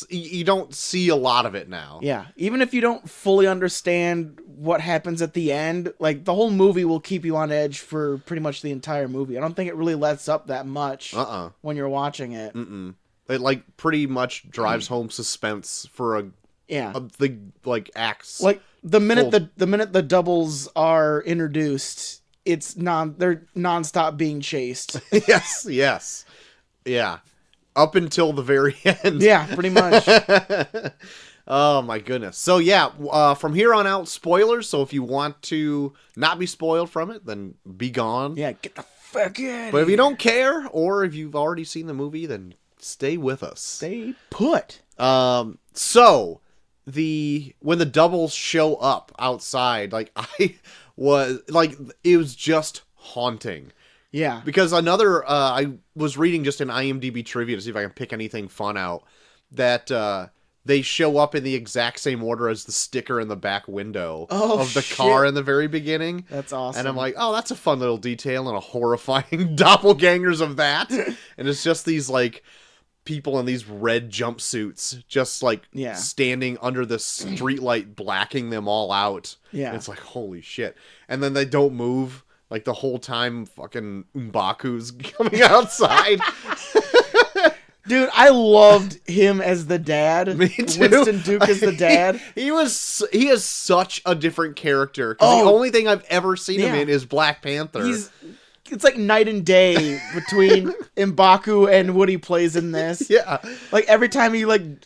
you don't see a lot of it now. Yeah, even if you don't fully understand what happens at the end, like the whole movie will keep you on edge for pretty much the entire movie. I don't think it really lets up that much when you're watching it. It like pretty much drives home suspense for the like acts. Like the minute the doubles are introduced, they're nonstop being chased. yes. Yeah. Up until the very end. Yeah, pretty much. Oh my goodness. So yeah, from here on out, spoilers. So if you want to not be spoiled from it, then be gone. Yeah, get the fuck out. But if you don't care, or if you've already seen the movie, then stay with us. Stay put. So when the doubles show up outside, like it was just haunting. Yeah. Because I was reading just an IMDb trivia to see if I can pick anything fun out, that they show up in the exact same order as the sticker in the back window of the car in the very beginning. That's awesome. And I'm like, oh, that's a fun little detail and a horrifying doppelgangers of that. And it's just these like people in these red jumpsuits just like standing under the streetlight blacking them all out. Yeah. And it's like, holy shit. And then they don't move. Like, the whole time, fucking M'Baku's coming outside. Dude, I loved him as the dad. Me too. Winston Duke as the dad. He is such a different character. The only thing I've ever seen him in is Black Panther. It's like night and day between M'Baku and what he plays in this. Yeah. Like, every time he, would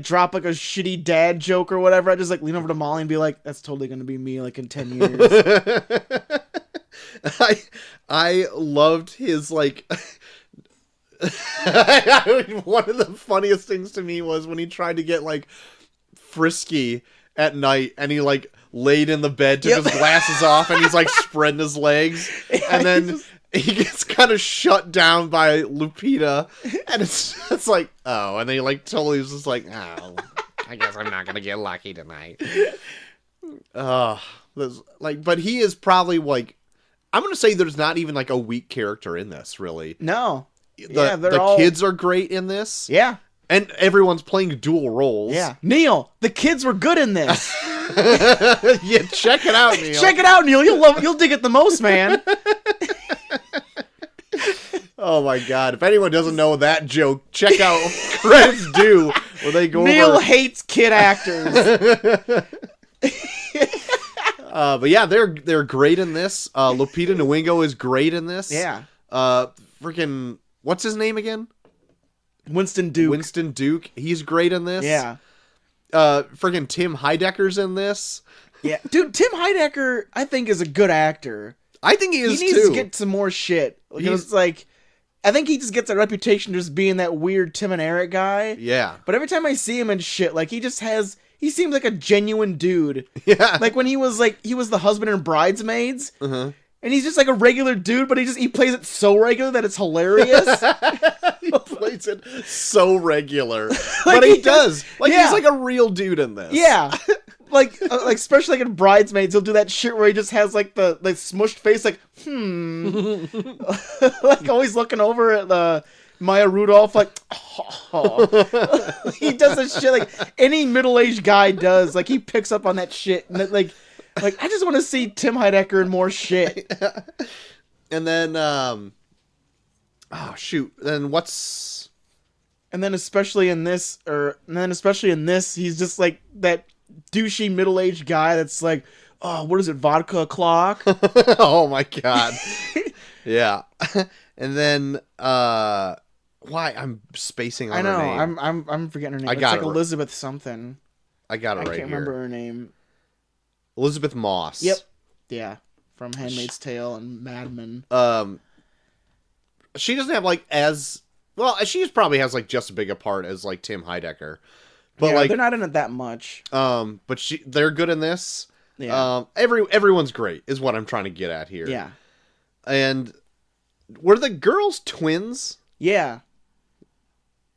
drop, a shitty dad joke or whatever, I just, lean over to Molly and be like, that's totally gonna be me, in 10 years. I loved his one of the funniest things to me was when he tried to get frisky at night and he laid in the bed, took his glasses off, and he's spreading his legs, and then he gets kind of shut down by Lupita, and it's like, oh, and then he totally was just like, oh, I guess I'm not gonna get lucky tonight. But he is probably I'm going to say there's not even a weak character in this, really. No. The kids are great in this. Yeah. And everyone's playing dual roles. Yeah. Neil, the kids were good in this. Yeah, check it out, Neil. Check it out, Neil. You'll dig it the most, man. Oh my god. If anyone doesn't know that joke, check out Credits Due, where they go Neil hates kid actors. But yeah, they're great in this. Lupita Nyong'o is great in this. Yeah. Freaking, what's his name again? Winston Duke. Winston Duke. He's great in this. Yeah. Freaking Tim Heidecker's in this. Yeah. Dude, Tim Heidecker, I think, is a good actor. I think he is, too. He needs to get some more shit. I think he just gets a reputation just being that weird Tim and Eric guy. Yeah. But every time I see him and shit, he seems like a genuine dude. Yeah. When he was the husband in Bridesmaids. Uh-huh. And he's just a regular dude, but he plays it so regular that it's hilarious. He plays plays it so regular. But he does. Like, yeah. he's like a real dude in this. Yeah. Like especially like in Bridesmaids, he'll do that shit where he just has like the smushed face, like like always looking over at the Maya Rudolph, like he does this shit like any middle-aged guy does. Like he picks up on that shit, and like I just want to see Tim Heidecker in more shit. And then oh shoot, then what's And then especially in this, he's just like that douchey middle-aged guy that's like, oh, what is it, vodka o'clock? oh my god. Yeah. And then why I'm spacing on her name. I'm forgetting her name. I got it's like it. Elizabeth something. I got it right here. I can't remember her name. Elizabeth Moss. Yep. Yeah. From Handmaid's Tale and Mad Men. She doesn't have like as well. She probably has like just as big a part as like Tim Heidecker, but yeah, like they're not in it that much. But they're good in this. Yeah. Everyone's great is what I'm trying to get at here. Yeah. And were the girls twins? Yeah.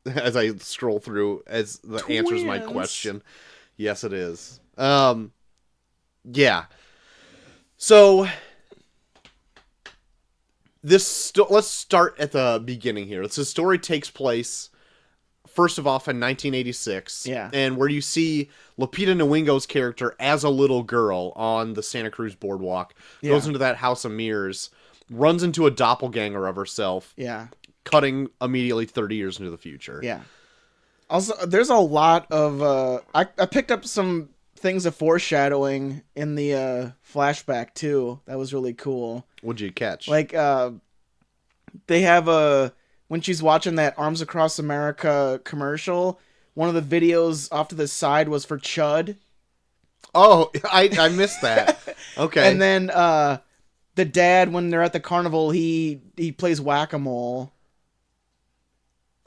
As I scroll through, as the answers my question, yes, it is. Yeah. So let's start at the beginning here. The story takes place first of all in 1986. Yeah. And where you see Lupita Nyong'o's character as a little girl on the Santa Cruz boardwalk, goes into that house of mirrors, runs into a doppelganger of herself. Yeah. Cutting immediately 30 years into the future. Yeah. Also, there's a lot of I picked up some things of foreshadowing in the flashback too. That was really cool. What'd you catch? Like they have when she's watching that Arms Across America commercial, one of the videos off to the side was for Chud. Oh, I missed that. Okay. And then the dad, when they're at the carnival, he plays whack-a-mole.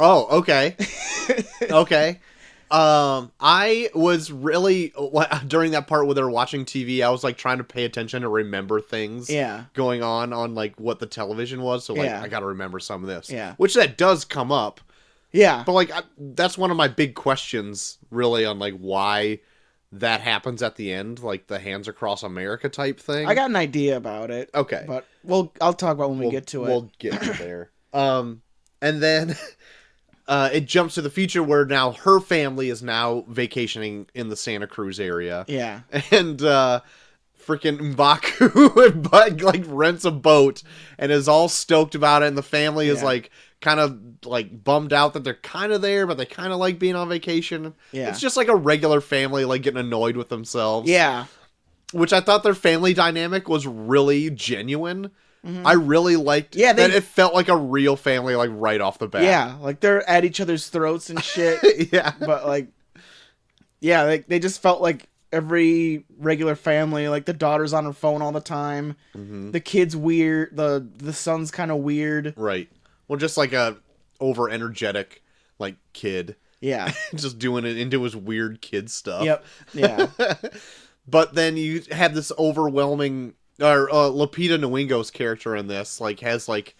Oh, okay. Okay. I was really during that part where they're watching TV, I was like trying to pay attention to remember things going on like what the television was. So like I got to remember some of this. Yeah. Which that does come up. Yeah. But like that's one of my big questions really on like why that happens at the end, like the Hands Across America type thing. I got an idea about it. Okay. But I'll talk about when we get to it. We'll get to there. And then it jumps to the future where now her family is now vacationing in the Santa Cruz area. Yeah. And freaking M'Baku like rents a boat and is all stoked about it, and the family is like kind of like bummed out that they're kind of there, but they kind of like being on vacation. Yeah. It's just like a regular family like getting annoyed with themselves. Yeah. Which I thought their family dynamic was really genuine. Mm-hmm. I really liked that it felt like a real family, like right off the bat. Yeah, like they're at each other's throats and shit. Yeah. But like, yeah, they just felt like every regular family. Like the daughter's on her phone all the time. Mm-hmm. The kid's weird. The son's kind of weird. Right. Well, just like a over energetic like kid. Yeah. Just doing it into his weird kid stuff. Yep. Yeah. But then you have this overwhelming. Or Lupita Nyong'o's character in this like has like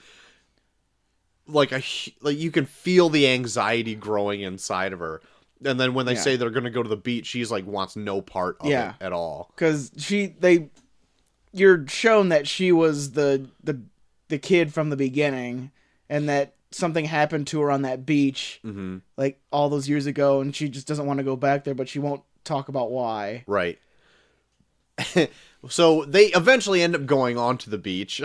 you can feel the anxiety growing inside of her, and then when they say they're gonna go to the beach, she's like wants no part of it at all. Because you're shown that she was the kid from the beginning, and that something happened to her on that beach, like all those years ago, and she just doesn't want to go back there, but she won't talk about why. Right. So they eventually end up going onto the beach,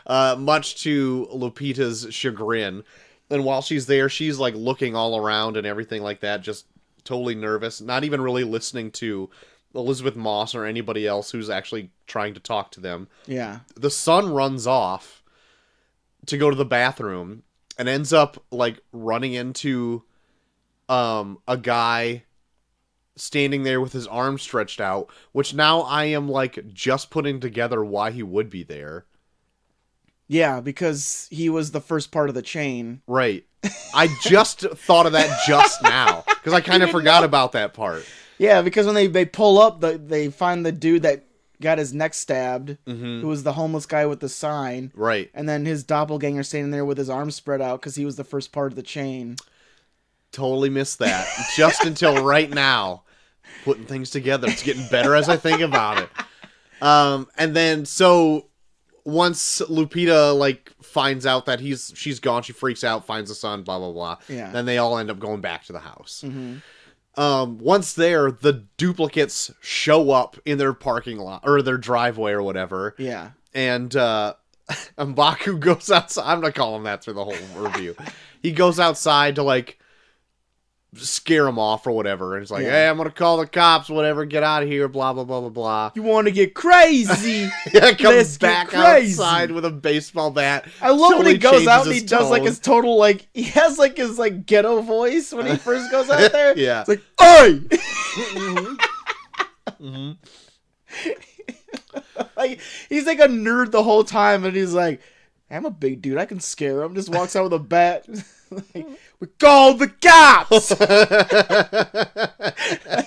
much to Lupita's chagrin. And while she's there, she's like looking all around and everything like that, just totally nervous, not even really listening to Elizabeth Moss or anybody else who's actually trying to talk to them. Yeah. The son runs off to go to the bathroom and ends up like running into a guy standing there with his arms stretched out, which now I am like just putting together why he would be there. Yeah, because he was the first part of the chain. Right. I just thought of that just now because I kind of forgot about that part. Yeah, because when they pull up, they find the dude that got his neck stabbed, Mm-hmm. who was the homeless guy with the sign. Right. And then his doppelganger standing there with his arms spread out because he was the first part of the chain. Totally missed that. Just until right now. Putting things together. It's getting better as I think about it. And then, so, once Lupita, like, finds out that she's gone, she freaks out, finds the son, blah, blah, blah. Yeah. Then they all end up going back to the house. Mm-hmm. Once there, the duplicates show up in their parking lot, or their driveway or whatever. Yeah. And, M'Baku goes outside. I'm not calling that through the whole review. He goes outside to, like, scare him off or whatever. And he's like, hey, I'm going to call the cops, whatever, get out of here, blah, blah, blah, blah, blah. You want to get crazy? Yeah, comes Let's back get crazy. outside with a baseball bat. I love when Totally he goes changes out and he his does like tone. his total like he has like his like ghetto voice when he first goes out there. Yeah. It's like, oi! Mm-hmm. Like he's like a nerd the whole time, and he's like, I'm a big dude, I can scare him. Just walks out with a bat. Like, we called the cops.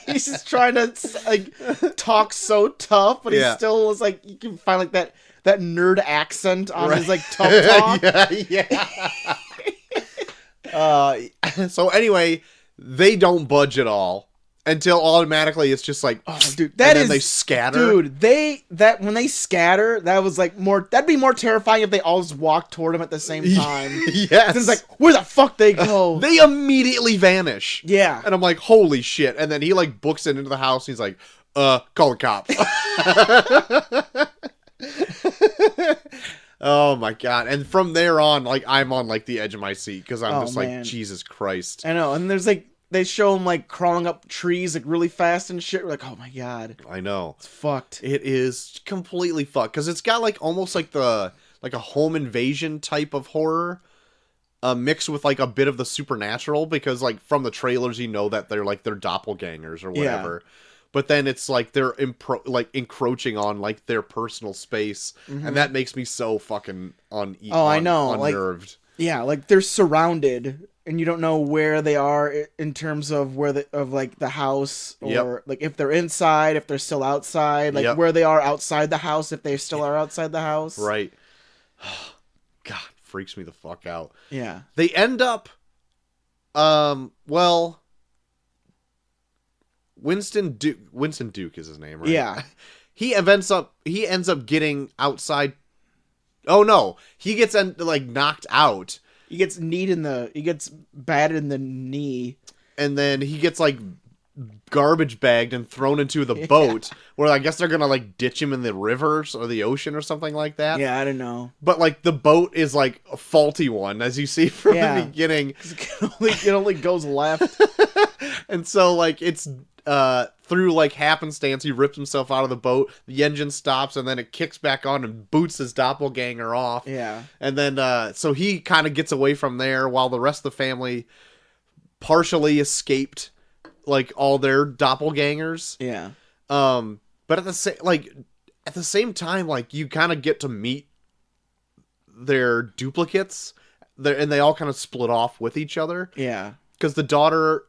He's just trying to like talk so tough, but he still is like, you can find like that nerd accent on his like tough talk. So anyway, they don't budge at all until automatically it's just like, Oh, dude, they scatter. Dude, when they scatter, that was like that'd be more terrifying if they all just walked toward him at the same time. Yes. It's like, where the fuck they go? They immediately vanish. Yeah. And I'm like, holy shit. And then he like books it into the house. And he's like, call the cops. Oh my God. And from there on, like, I'm on like the edge of my seat because I'm just like, Jesus Christ. I know. And there's like, they show him like crawling up trees like really fast and shit. We're like, oh my God. I know. It's fucked. It is completely fucked because it's got like almost like a home invasion type of horror. Mixed with like a bit of the supernatural because like from the trailers you know that they're doppelgangers or whatever, but then it's like they're encroaching on like their personal space, and that makes me so fucking I know, unnerved. Like they're surrounded and you don't know where they are in terms of the house or like if they're inside, if they're still outside, like where they are outside the house, if they still are outside the house. Right. God. Freaks me the fuck out. Yeah. They end up Winston Duke is his name, right? Yeah. He ends up getting outside. Oh no, he gets knocked out. He gets batted in the knee. And then he gets like garbage bagged and thrown into the boat where I guess they're gonna like ditch him in the rivers or the ocean or something like that. Yeah, I don't know. But like the boat is like a faulty one, as you see from the beginning. It only goes left. And so like it's through like happenstance he rips himself out of the boat, the engine stops, and then it kicks back on and boots his doppelganger off. Yeah. And then so he kind of gets away from there while the rest of the family partially escaped like all their doppelgangers. Yeah. But at the same time, like you kind of get to meet their duplicates there, and they all kind of split off with each other. Yeah. Because the daughter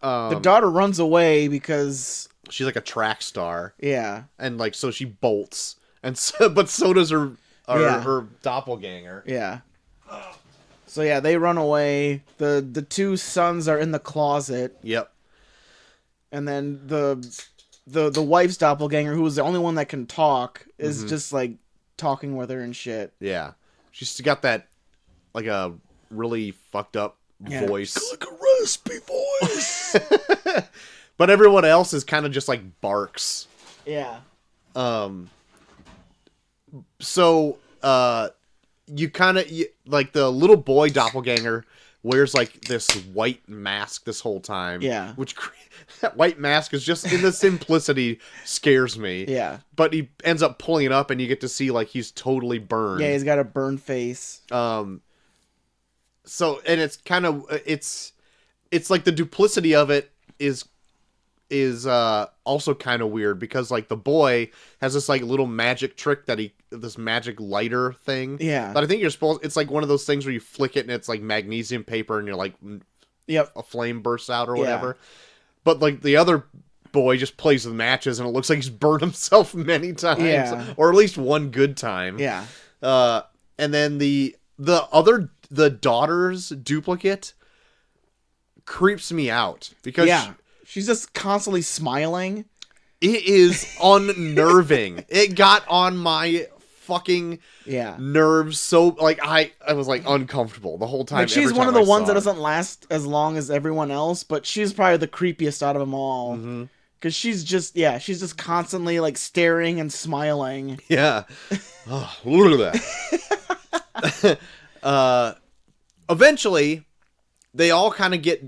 runs away because she's like a track star. Yeah. And like, so she bolts, and but so does her doppelganger. Yeah. So yeah, they run away. The two sons are in the closet. Yep. And then the wife's doppelganger, who is the only one that can talk, is just like talking with her and shit. Yeah, she's got that like a really fucked up voice, like a raspy voice. But everyone else is kind of just like barks. Yeah. So you kind of like the little boy doppelganger wears like this white mask this whole time. Yeah. Which that white mask is just in the simplicity scares me. Yeah. But he ends up pulling it up and you get to see like he's totally burned. Yeah, he's got a burned face. So and it's kind of it's like the duplicity of it is also kind of weird because like the boy has this like little magic trick that this magic lighter thing. Yeah. That I think it's like one of those things where you flick it and it's like magnesium paper and you're like, yep, a flame bursts out or whatever. But like the other boy just plays with matches, and it looks like he's burned himself many times. Yeah. Or at least one good time. Yeah. And then the daughter's duplicate creeps me out. Because she's just constantly smiling. it is unnerving. It got on my fucking nerves so like I was like uncomfortable the whole time. Like, she's one of the ones that doesn't last as long as everyone else, but she's probably the creepiest out of them all. Because she's just constantly like staring and smiling. Yeah. Eventually they all kind of get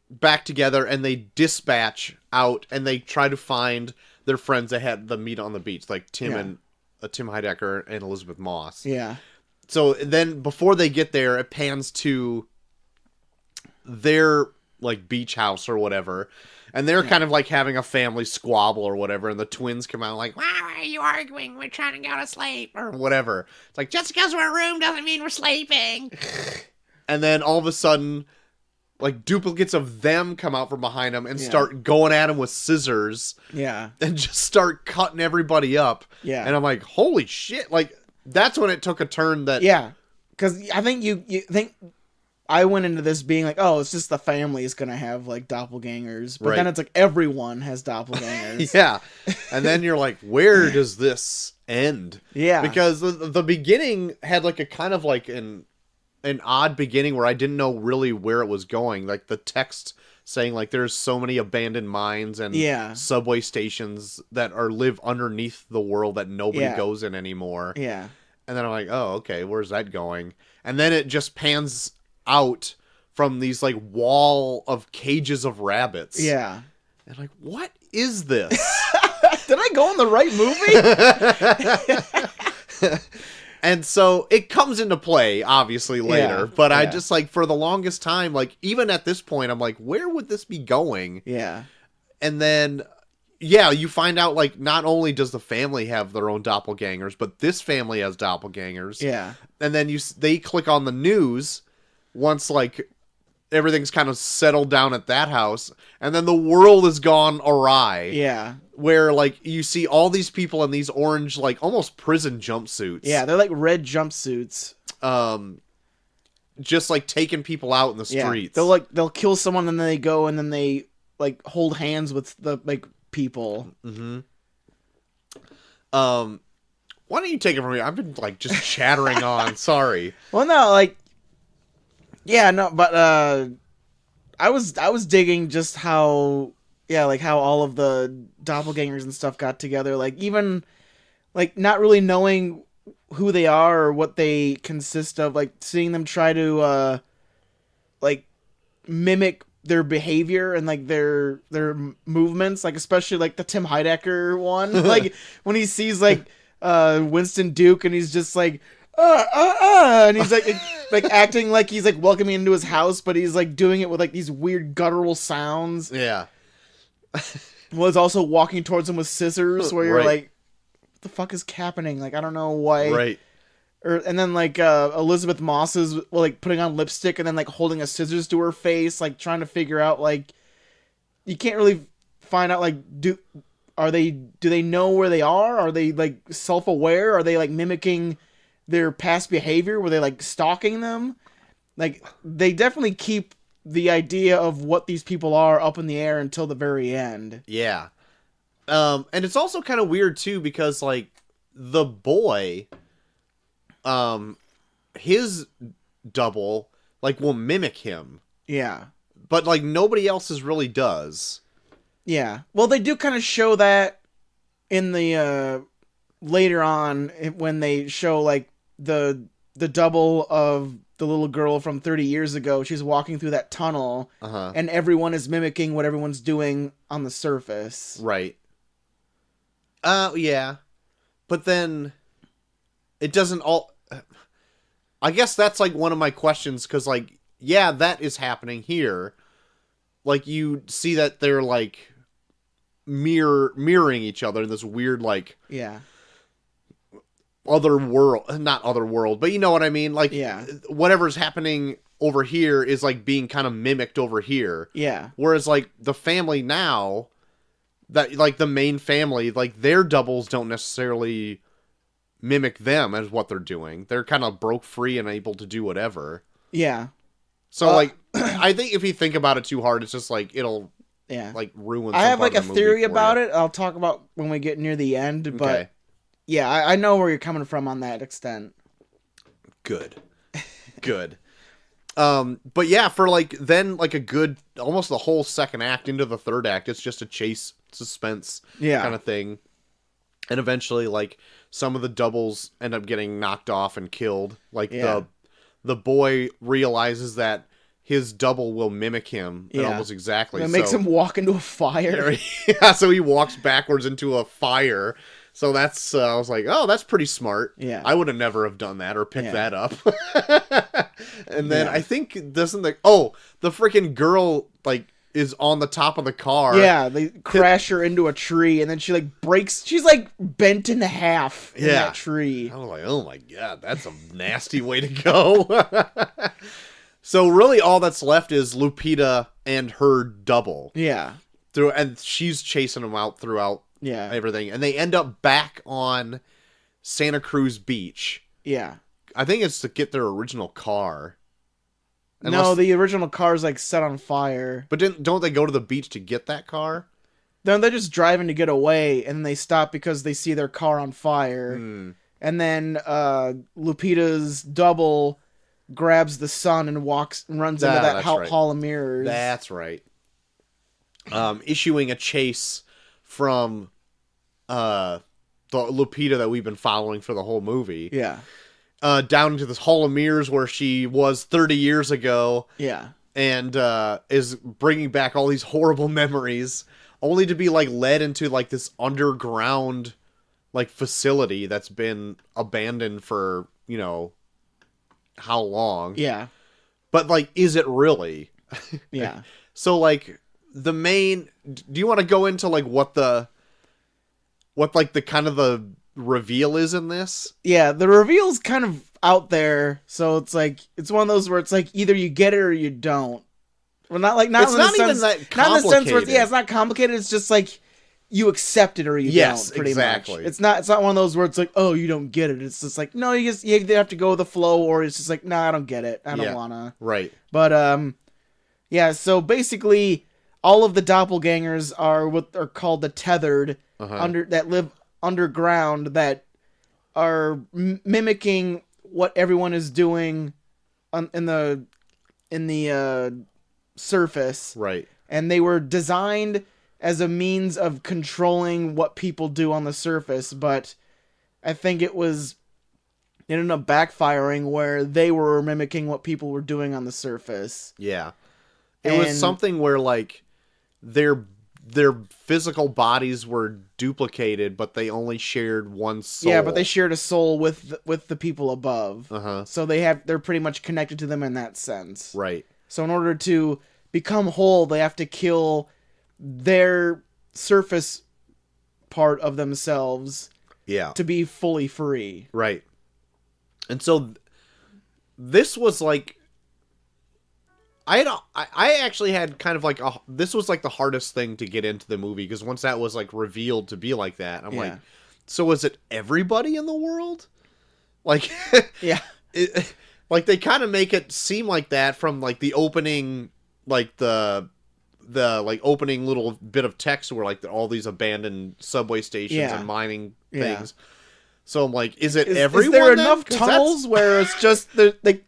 back together and they dispatch out and they try to find their friends that had the meet on the beach, like Tim Heidecker and Elizabeth Moss. Yeah. So then before they get there, it pans to their like beach house or whatever. And they're kind of like having a family squabble or whatever. And the twins come out like, why are you arguing? We're trying to go to sleep or whatever. It's like, just because we're in a room doesn't mean we're sleeping. And then all of a sudden, like duplicates of them come out from behind them and start going at him with scissors. Yeah. And just start cutting everybody up. Yeah. And I'm like, holy shit. Like, that's when it took a turn that... Yeah. Because I think you think... I went into this being like, oh, it's just the family is going to have, like, doppelgangers. But then it's like everyone has doppelgangers. Yeah. And then you're like, where does this end? Yeah. Because the beginning had, like, a kind of, like, an odd beginning where I didn't know really where it was going. Like, the text saying, like, there's so many abandoned mines and subway stations that live underneath the world that nobody goes in anymore. Yeah. And then I'm like, oh, okay, where's that going? And then it just pans out from these like wall of cages of rabbits. Yeah. And like, what is this? Did I go in the right movie? And so it comes into play obviously later, but I just like for the longest time, like even at this point, I'm like, where would this be going? Yeah. And then you find out like not only does the family have their own doppelgangers, but this family has doppelgangers. Yeah. And then they click on the news once like everything's kind of settled down at that house, and then the world has gone awry. Yeah. Where like you see all these people in these orange like almost prison jumpsuits. Yeah, they're like red jumpsuits. Just like taking people out in the streets. They'll kill someone and then they go and then they like hold hands with the like people. Mm-hmm. Why don't you take it from here? I've been like just chattering on. Sorry. Well, no, like, yeah, no, but I was digging just how how all of the doppelgangers and stuff got together. Like even like not really knowing who they are or what they consist of. Like seeing them try to like mimic their behavior and like their movements, like especially like the Tim Heidecker one, like when he sees like Winston Duke and he's just like and he's like acting like he's like welcoming into his house, but he's like doing it with like these weird guttural sounds. Yeah. Was also walking towards him with scissors, where you're like, what the fuck is happening? Like I don't know why. Right. And then like Elizabeth Moss is like putting on lipstick and then like holding a scissors to her face, like trying to figure out like you can't really find out like do they know where they are? Are they like self-aware? Are they like mimicking their past behavior? Were they like stalking them? Like they definitely keep the idea of what these people are up in the air until the very end. Yeah. And it's also kind of weird too because like the boy his double like will mimic him. Yeah. But like nobody else's really does. Yeah. Well, they do kind of show that in the later on when they show like the double of the little girl from 30 years ago. She's walking through that tunnel and everyone is mimicking what everyone's doing on the surface. Right. Yeah. But then it doesn't all... I guess that's like one of my questions because like, yeah, that is happening here. Like you see that they're like mirroring each other in this weird like other world, not other world, but you know what I mean? Like whatever's happening over here is like being kind of mimicked over here. Yeah. Whereas like the family now that like the main family, like their doubles don't necessarily mimic them as what they're doing. They're kind of broke free and able to do whatever. Yeah. So like, I think if you think about it too hard, it's just like it'll like ruin. I have like a theory for about you. it. I'll talk about when we get near the end, but Okay. yeah, I know where you're coming from on that extent. Good. But yeah, for like then like a good almost the whole second act into the third act, it's just a chase suspense kind of thing. And eventually like some of the doubles end up getting knocked off and killed. Like the boy realizes that his double will mimic him almost exactly. It makes him walk into a fire. Yeah, so he walks backwards into a fire. So that's, I was like, oh, that's pretty smart. Yeah. I would have never have done that or picked that up. And then I think, doesn't the freaking girl, like, is on the top of the car. Yeah, they crash her into a tree and then she, like, breaks, she's, like, bent in half in that tree. I was like, oh my God, that's a nasty way to go. So really all that's left is Lupita and her double. Yeah. And she's chasing them out throughout everything. And they end up back on Santa Cruz Beach. Yeah. I think it's to get their original car. No, the original car's like set on fire. But don't they go to the beach to get that car? No, they're just driving to get away, and they stop because they see their car on fire. And then Lupita's double grabs the sun and runs into that hall of mirrors. That's right. Issuing a chase from the Lupita that we've been following for the whole movie. Yeah. Down into this hall of mirrors where she was 30 years ago. Yeah. And is bringing back all these horrible memories, only to be like led into like this underground like facility that's been abandoned for, you know, how long. Yeah. But like, is it really? Yeah. So like the main, do you want to go into like what like the kind of the reveal is in this? Yeah, the reveal's kind of out there, so it's like it's one of those where it's like either you get it or you don't. Well, not in the sense where it's not complicated. It's just like you accept it or you don't. Pretty much. It's not one of those where it's like, oh, you don't get it. It's just like, no, you have to go with the flow, or it's just like, no, I don't get it. I don't wanna. Right. But yeah. So basically, all of the doppelgangers are what are called the tethered that live underground that are mimicking what everyone is doing in the surface. Right. And they were designed as a means of controlling what people do on the surface, but I think it ended up backfiring where they were mimicking what people were doing on the surface. Yeah. It was something where like their physical bodies were duplicated, but they only shared one soul. Yeah, but they shared a soul with the people above. So they're pretty much connected to them in that sense. Right. So in order to become whole, they have to kill their surface part of themselves. Yeah. To be fully free. Right. And so this was like I actually had kind of like this was like the hardest thing to get into the movie, because once that was like revealed to be like that, I'm like, so is it everybody in the world? Like, yeah, like they kind of make it seem like that from like the opening, like the like opening little bit of text where like all these abandoned subway stations and mining things. So I'm like, is everyone? Is there enough tunnels where it's just like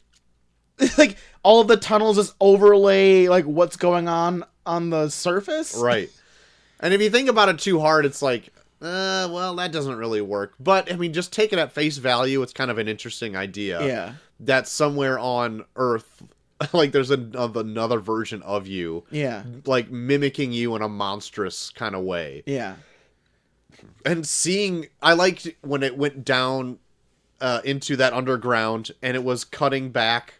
all of the tunnels just overlay like what's going on the surface? Right. And if you think about it too hard, it's like, well, that doesn't really work. But I mean, just take it at face value. It's kind of an interesting idea. Yeah. That somewhere on Earth, like there's another version of you. Yeah. Like mimicking you in a monstrous kind of way. Yeah. And I liked when it went down into that underground and it was cutting back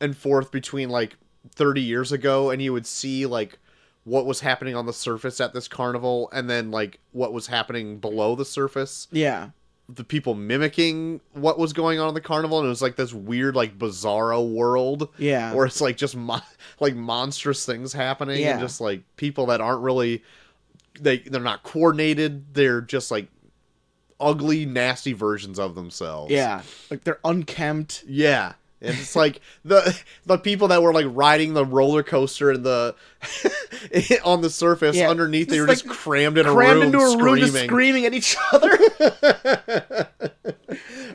and forth between like 30 years ago, and you would see like what was happening on the surface at this carnival and then like what was happening below the surface. Yeah. The people mimicking what was going on in the carnival, and it was like this weird like bizarro world. Yeah. Where it's like just like monstrous things happening and just like people that aren't really they're not coordinated. They're just like ugly, nasty versions of themselves. Yeah, like they're unkempt. Yeah. And it's like the people that were like riding the roller coaster and the on the surface underneath, they were just crammed in a room, just screaming at each other.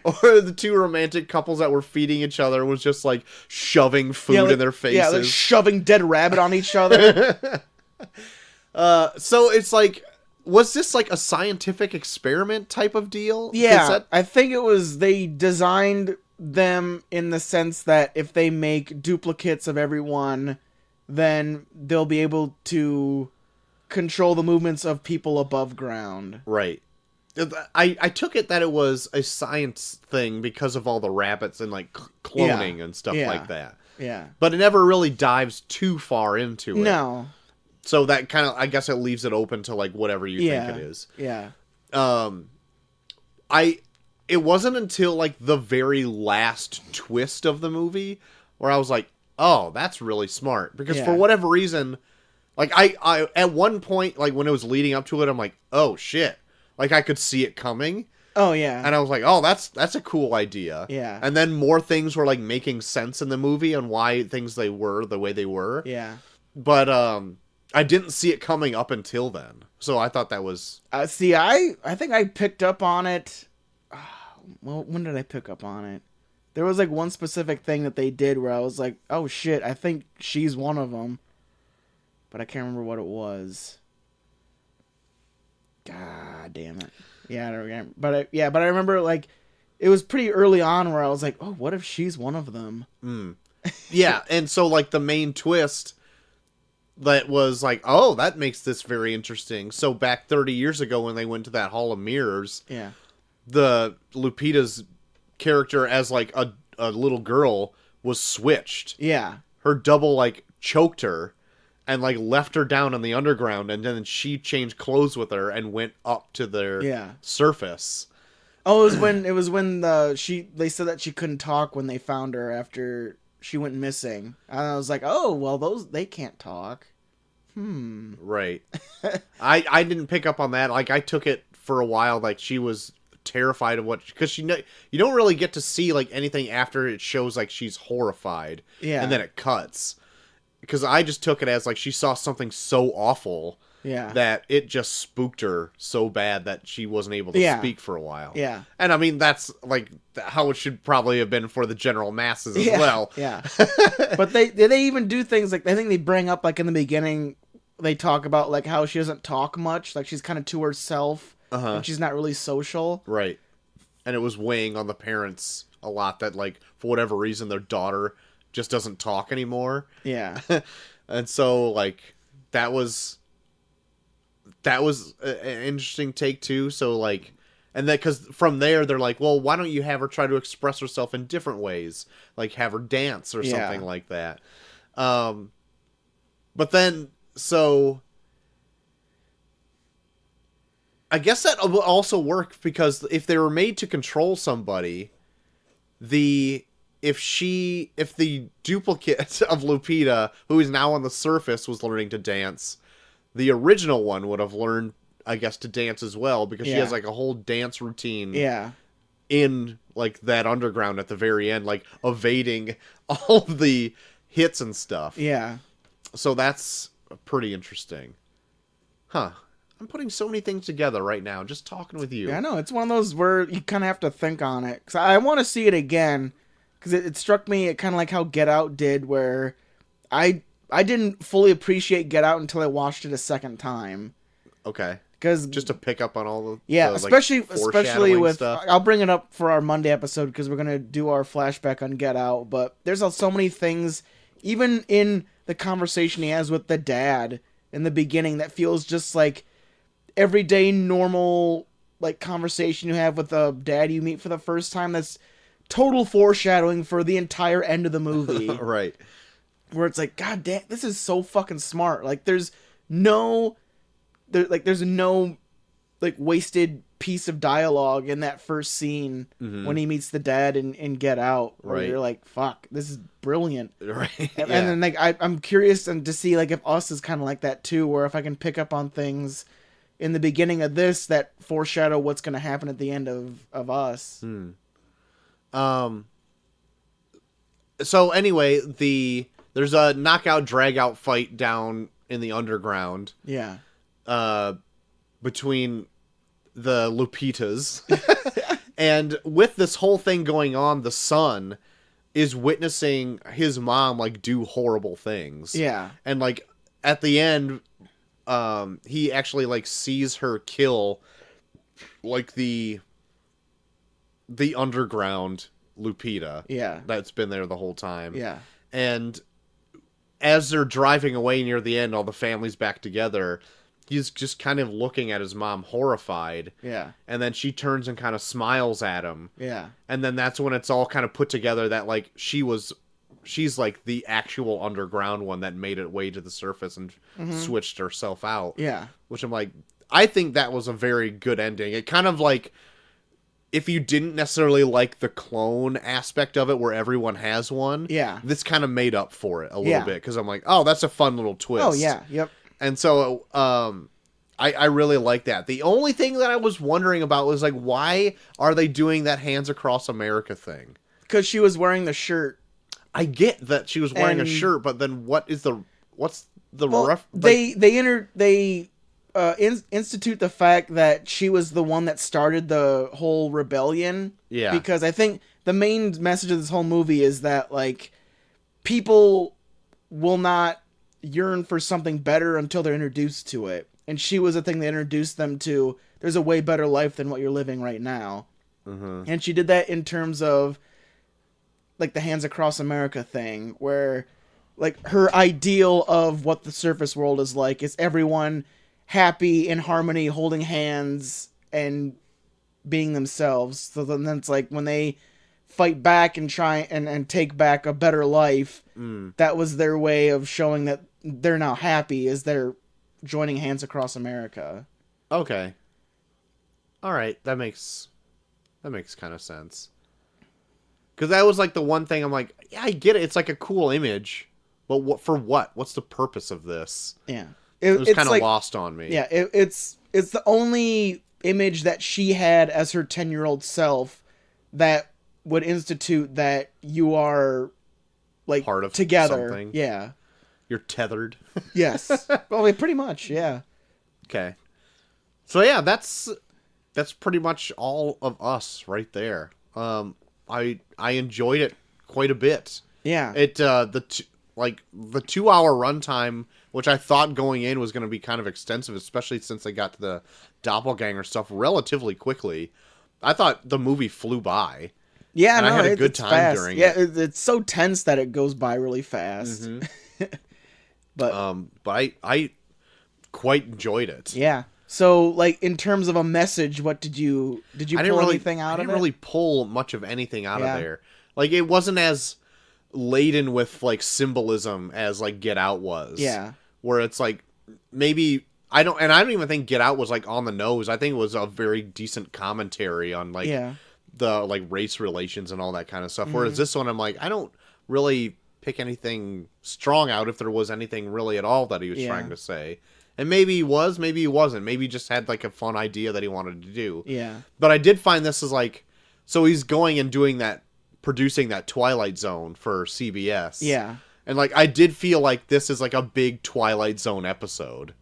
Or the two romantic couples that were feeding each other was just like shoving food in their faces. Yeah, like shoving dead rabbit on each other. So it's like, was this like a scientific experiment type of deal? Yeah, I think it was. They designed them in the sense that if they make duplicates of everyone, then they'll be able to control the movements of people above ground. Right. I took it that it was a science thing because of all the rabbits and like cloning and stuff like that. Yeah. But it never really dives too far into it. No. So that kind of, I guess it leaves it open to like whatever you think it is. Yeah. It wasn't until like the very last twist of the movie where I was like, oh, that's really smart. Because for whatever reason, like I at one point, like when it was leading up to it, I'm like, oh shit. Like I could see it coming. Oh yeah. And I was like, oh, that's a cool idea. Yeah. And then more things were like making sense in the movie and why they were the way they were. Yeah. But I didn't see it coming up until then. So I thought that was... I think I picked up on it... Well, when did I pick up on it? There was like one specific thing that they did where I was like, oh shit, I think she's one of them. But I can't remember what it was. God damn it. Yeah, I don't remember. But I remember like, it was pretty early on where I was like, oh, what if she's one of them? Yeah, and so like the main twist... that was like, oh, that makes this very interesting. So back 30 years ago when they went to that Hall of Mirrors, the Lupita's character as like a little girl was switched. Yeah. Her double like choked her and like left her down in the underground, and then she changed clothes with her and went up to their surface. Oh, it was when they said that she couldn't talk when they found her after she went missing. And I was like, oh, well, they can't talk. Right. I didn't pick up on that. Like, I took it for a while, like, she was terrified of because you don't really get to see, like, anything after it shows, like, she's horrified. Yeah. And then it cuts. Because I just took it as, like, she saw something so awful that it just spooked her so bad that she wasn't able to speak for a while. Yeah. And, I mean, that's, like, how it should probably have been for the general masses as well. Yeah. But they even do things, like, I think they bring up, like, in the beginning, they talk about, like, how she doesn't talk much. Like, she's kind of to herself. And she's not really social. Right. And it was weighing on the parents a lot that, like, for whatever reason, their daughter just doesn't talk anymore. Yeah. And so, like, that was an interesting take, too. So, like, and that, because from there, they're like, well, why don't you have her try to express herself in different ways? Like, have her dance or something like that. But then, so... I guess that will also work because if they were made to control somebody, if the duplicate of Lupita, who is now on the surface, was learning to dance, the original one would have learned, I guess, to dance as well because she has like a whole dance routine. Yeah. In like that underground at the very end, like evading all of the hits and stuff. Yeah. So that's pretty interesting. Huh. I'm putting so many things together right now, just talking with you. Yeah, I know. It's one of those where you kind of have to think on it. Because I want to see it again. Because it struck me kind of like how Get Out did, where I didn't fully appreciate Get Out until I watched it a second time. Okay. Because just to pick up on all the especially with stuff. I'll bring it up for our Monday episode because we're gonna do our flashback on Get Out. But there's so many things, even in the conversation he has with the dad in the beginning, that feels just like everyday normal like conversation you have with a dad you meet for the first time. That's total foreshadowing for the entire end of the movie. Right. Where it's like, God damn, this is so fucking smart. Like there's no like wasted piece of dialogue in that first scene when he meets the dad in Get Out. Where you're like, fuck, this is brilliant. Right. And then like I'm curious to see like if Us is kind of like that too, where if I can pick up on things in the beginning of this that foreshadow what's going to happen at the end of Us. So anyway, there's a knockout drag-out fight down in the underground. Yeah. Between the Lupitas. And with this whole thing going on, the son is witnessing his mom, like, do horrible things. Yeah. And, like, at the end, he actually, like, sees her kill, like, the underground Lupita. Yeah. That's been there the whole time. Yeah. And as they're driving away near the end, all the family's back together, he's just kind of looking at his mom horrified. Yeah. And then she turns and kind of smiles at him. Yeah. And then that's when it's all kind of put together that, like, she's like the actual underground one that made it way to the surface and switched herself out. Yeah. Which I'm like, I think that was a very good ending. It kind of like, if you didn't necessarily like the clone aspect of it where everyone has one, Yeah. this kind of made up for it a little Yeah. bit. Because I'm like, oh, that's a fun little twist. Oh, yeah. Yep. And so, I really like that. The only thing that I was wondering about was, like, why are they doing that Hands Across America thing? Because she was wearing the shirt. I get that she was wearing a And- shirt, but then what's the Well, they institute the fact that she was the one that started the whole rebellion. Yeah. Because I think the main message of this whole movie is that, like, people will not yearn for something better until they're introduced to it. And she was the thing that introduced them to, there's a way better life than what you're living right now. And she did that in terms of, like, the Hands Across America thing, where, like, her ideal of what the surface world is like is everyone happy, in harmony, holding hands, and being themselves. So then it's like, when they fight back and try and take back a better life, that was their way of showing that they're now happy, is they're joining Hands Across America. Okay. All right, that makes kind of sense. Because that was, like, the one thing I'm like, yeah, I get it. It's, like, a cool image, but what for what? What's the purpose of this? Yeah. It was it's kind of like, lost on me. Yeah, it's the only image that she had as her 10-year-old self that would institute that you are, like, Part of together. something. Yeah. You're tethered. Yes. Well, pretty much, yeah. Okay. So yeah, that's pretty much all of Us right there. I enjoyed it quite a bit. Yeah. It the 2-hour runtime, which I thought going in was going to be kind of extensive, especially since they got to the doppelganger stuff relatively quickly. I thought the movie flew by. Yeah, and no, I had a good it's time fast. during yeah, it. it's so tense that it goes by really fast. But I quite enjoyed it. Yeah. So, like, in terms of a message, what did you pull anything out of it? I didn't really pull much of anything out Yeah. of there. Like, it wasn't as laden with, like, symbolism as, like, Get Out was. Yeah. Where it's like, maybe I don't even think Get Out was, like, on the nose. I think it was a very decent commentary on, like, the, like, race relations and all that kind of stuff. Whereas this one, I'm like, I don't really pick anything strong out, if there was anything really at all that he was trying to say. And maybe he was, maybe he wasn't. Maybe he just had, like, a fun idea that he wanted to do. Yeah. But I did find this is, like, so he's going and doing that, producing that Twilight Zone for CBS. Yeah. And, like, I did feel like this is, like, a big Twilight Zone episode.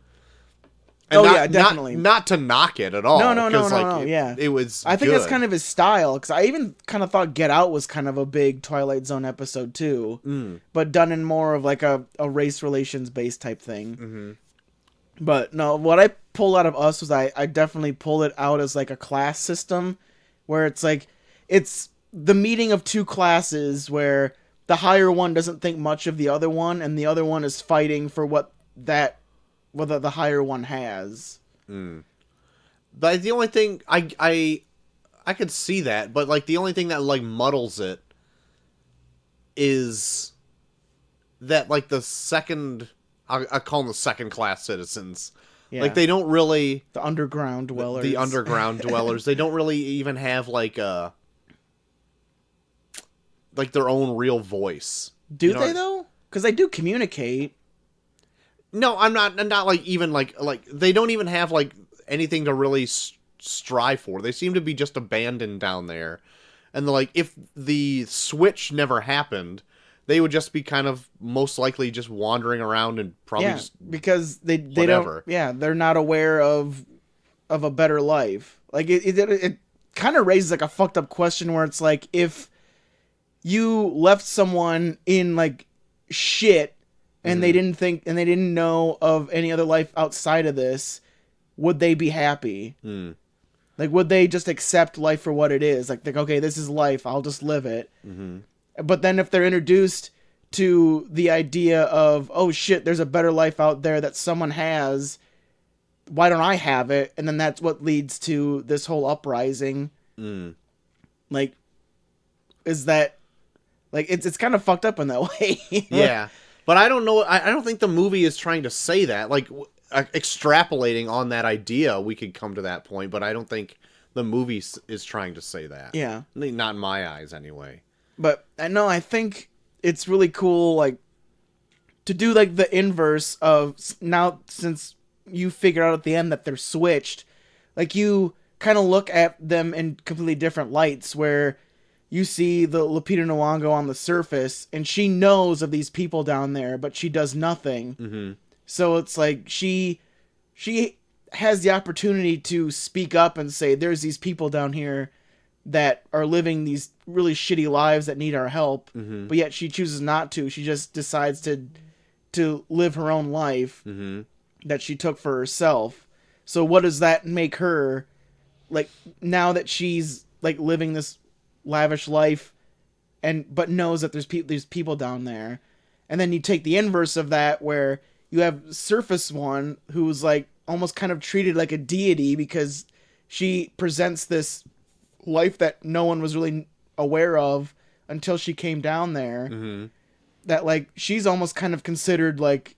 And yeah, definitely. Not to knock it at all. No, yeah. It was I think good. that's kind of his style, because I even kind of thought Get Out was kind of a big Twilight Zone episode, too. But done in more of, like, a race relations-based type thing. But, no, what I pulled out of Us was I definitely pulled it out as, like, a class system, where it's, like, it's the meeting of two classes where the higher one doesn't think much of the other one, and the other one is fighting for what the higher one has. But the only thing I could see that, but, like, the only thing that, like, muddles it is that, like, the second, I call them the second class citizens. Yeah. Like, they don't really, The underground dwellers. the underground dwellers, they don't really even have, like, their own real voice. Do You know, they, though? Because they do communicate. No, I'm not like, even, like, they don't even have, like, anything to really strive for. They seem to be just abandoned down there. And like, if the switch never happened, they would just be kind of most likely just wandering around and probably just because they whatever. don't they're not aware of a better life. Like it kind of raises like a fucked up question where it's like, if you left someone in like shit and they didn't know of any other life outside of this, would they be happy? Like, would they just accept life for what it is? Like, okay, this is life, I'll just live it. But then if they're introduced to the idea of, oh shit, there's a better life out there that someone has, why don't I have it? And then that's what leads to this whole uprising. Like, is that, like, it's kind of fucked up in that way. Yeah. But I don't know. I don't think the movie is trying to say that. Like, extrapolating on that idea, we could come to that point. But I don't think the movie is trying to say that. Yeah. Not in my eyes, anyway. But I think it's really cool, like, to do, like, the inverse of, now, since you figure out at the end that they're switched, like, you kind of look at them in completely different lights, where you see the Lupita Nyong'o on the surface, and she knows of these people down there, but she does nothing. So it's like, she has the opportunity to speak up and say, there's these people down here that are living these really shitty lives that need our help, but yet she chooses not to. She just decides to live her own life that she took for herself. So what does that make her, like, now that she's like living this lavish life but knows that there's people down there? And then you take the inverse of that, where you have Surface One, who's like almost kind of treated like a deity because she presents this life that no one was really aware of until she came down there. That, like, she's almost kind of considered like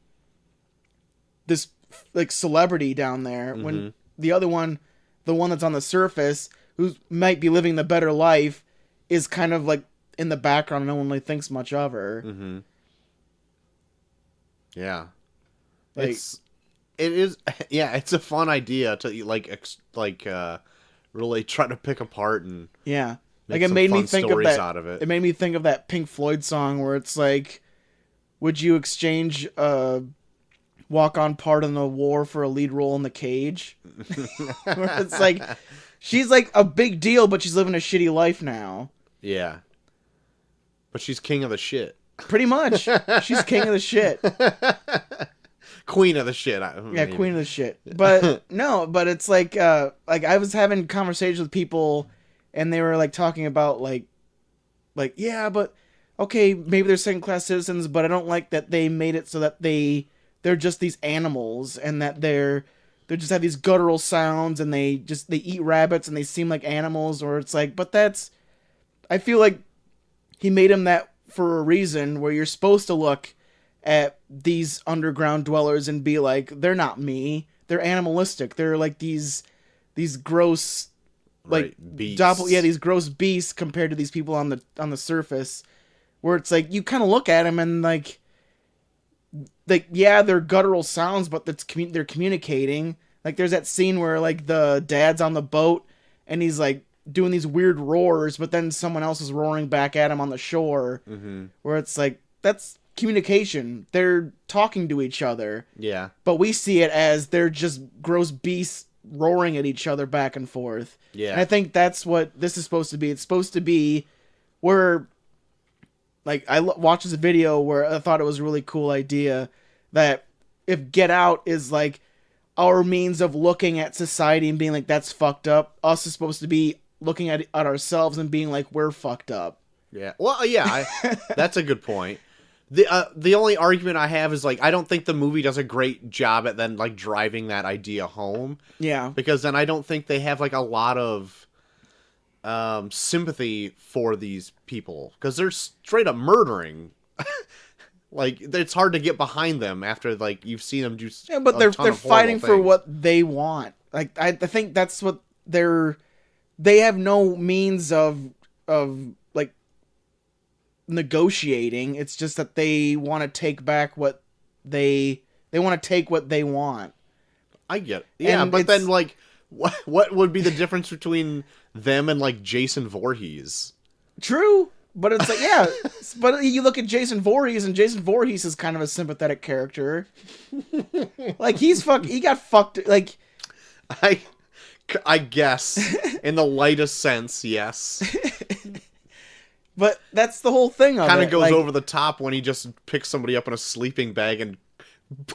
this, like, celebrity down there, when the other one, the one that's on the surface, who might be living the better life, is kind of like in the background. No one really thinks much of her. Yeah. Like, it is. Yeah, it's a fun idea to like really try to pick apart and like, it made me think of that. Out of it. It made me think of that Pink Floyd song where it's like, would you exchange a walk-on part in the war for a lead role in The Cage? Where it's like, she's like a big deal, but she's living a shitty life now. Yeah. But she's king of the shit. Pretty much. She's king of the shit. Queen of the shit. Maybe. Queen of the shit. But no, but it's like I was having conversations with people, and they were like talking about like, yeah, but okay, maybe they're second-class citizens, but I don't like that they made it so that they're just these animals, and that they just have these guttural sounds, and they eat rabbits, and they seem like animals. Or it's like, but I feel like he made them that for a reason, where you're supposed to look at these underground dwellers and be like, they're not me. They're animalistic. They're like these gross, like, beasts. These gross beasts compared to these people on the surface, where it's like, you kind of look at them and like, yeah, they're guttural sounds, but they're communicating. Like, there's that scene where like the dad's on the boat and he's like doing these weird roars, but then someone else is roaring back at him on the shore, where it's like, that's communication. They're talking to each other. Yeah. But we see it as they're just gross beasts roaring at each other back and forth. Yeah. And I think that's what this is supposed to be. It's supposed to be where, like, I watched this video where I thought it was a really cool idea, that if Get Out is like our means of looking at society and being like, that's fucked up, us is supposed to be looking at ourselves and being like, we're fucked up. Yeah. Well, yeah, that's a good point. The only argument I have is, like, I don't think the movie does a great job at then, like, driving that idea home. Yeah. Because then I don't think they have, like, a lot of sympathy for these people. Because they're straight up murdering. Like, it's hard to get behind them after, like, you've seen them do. Yeah, but they're fighting for what they want. Like, I think that's what they have no means of like negotiating. It's just that they want to take back what they want to take what they want. I get it. Yeah, And but it's- then, like, what would be the difference between them and, like, Jason Voorhees? True, but it's like, yeah, but you look at Jason Voorhees, and Jason Voorhees is kind of a sympathetic character. Like, he got fucked, like... I guess, in the lightest sense, yes. But that's the whole thing of Kind it. of goes like, over the top when he just picks somebody up in a sleeping bag and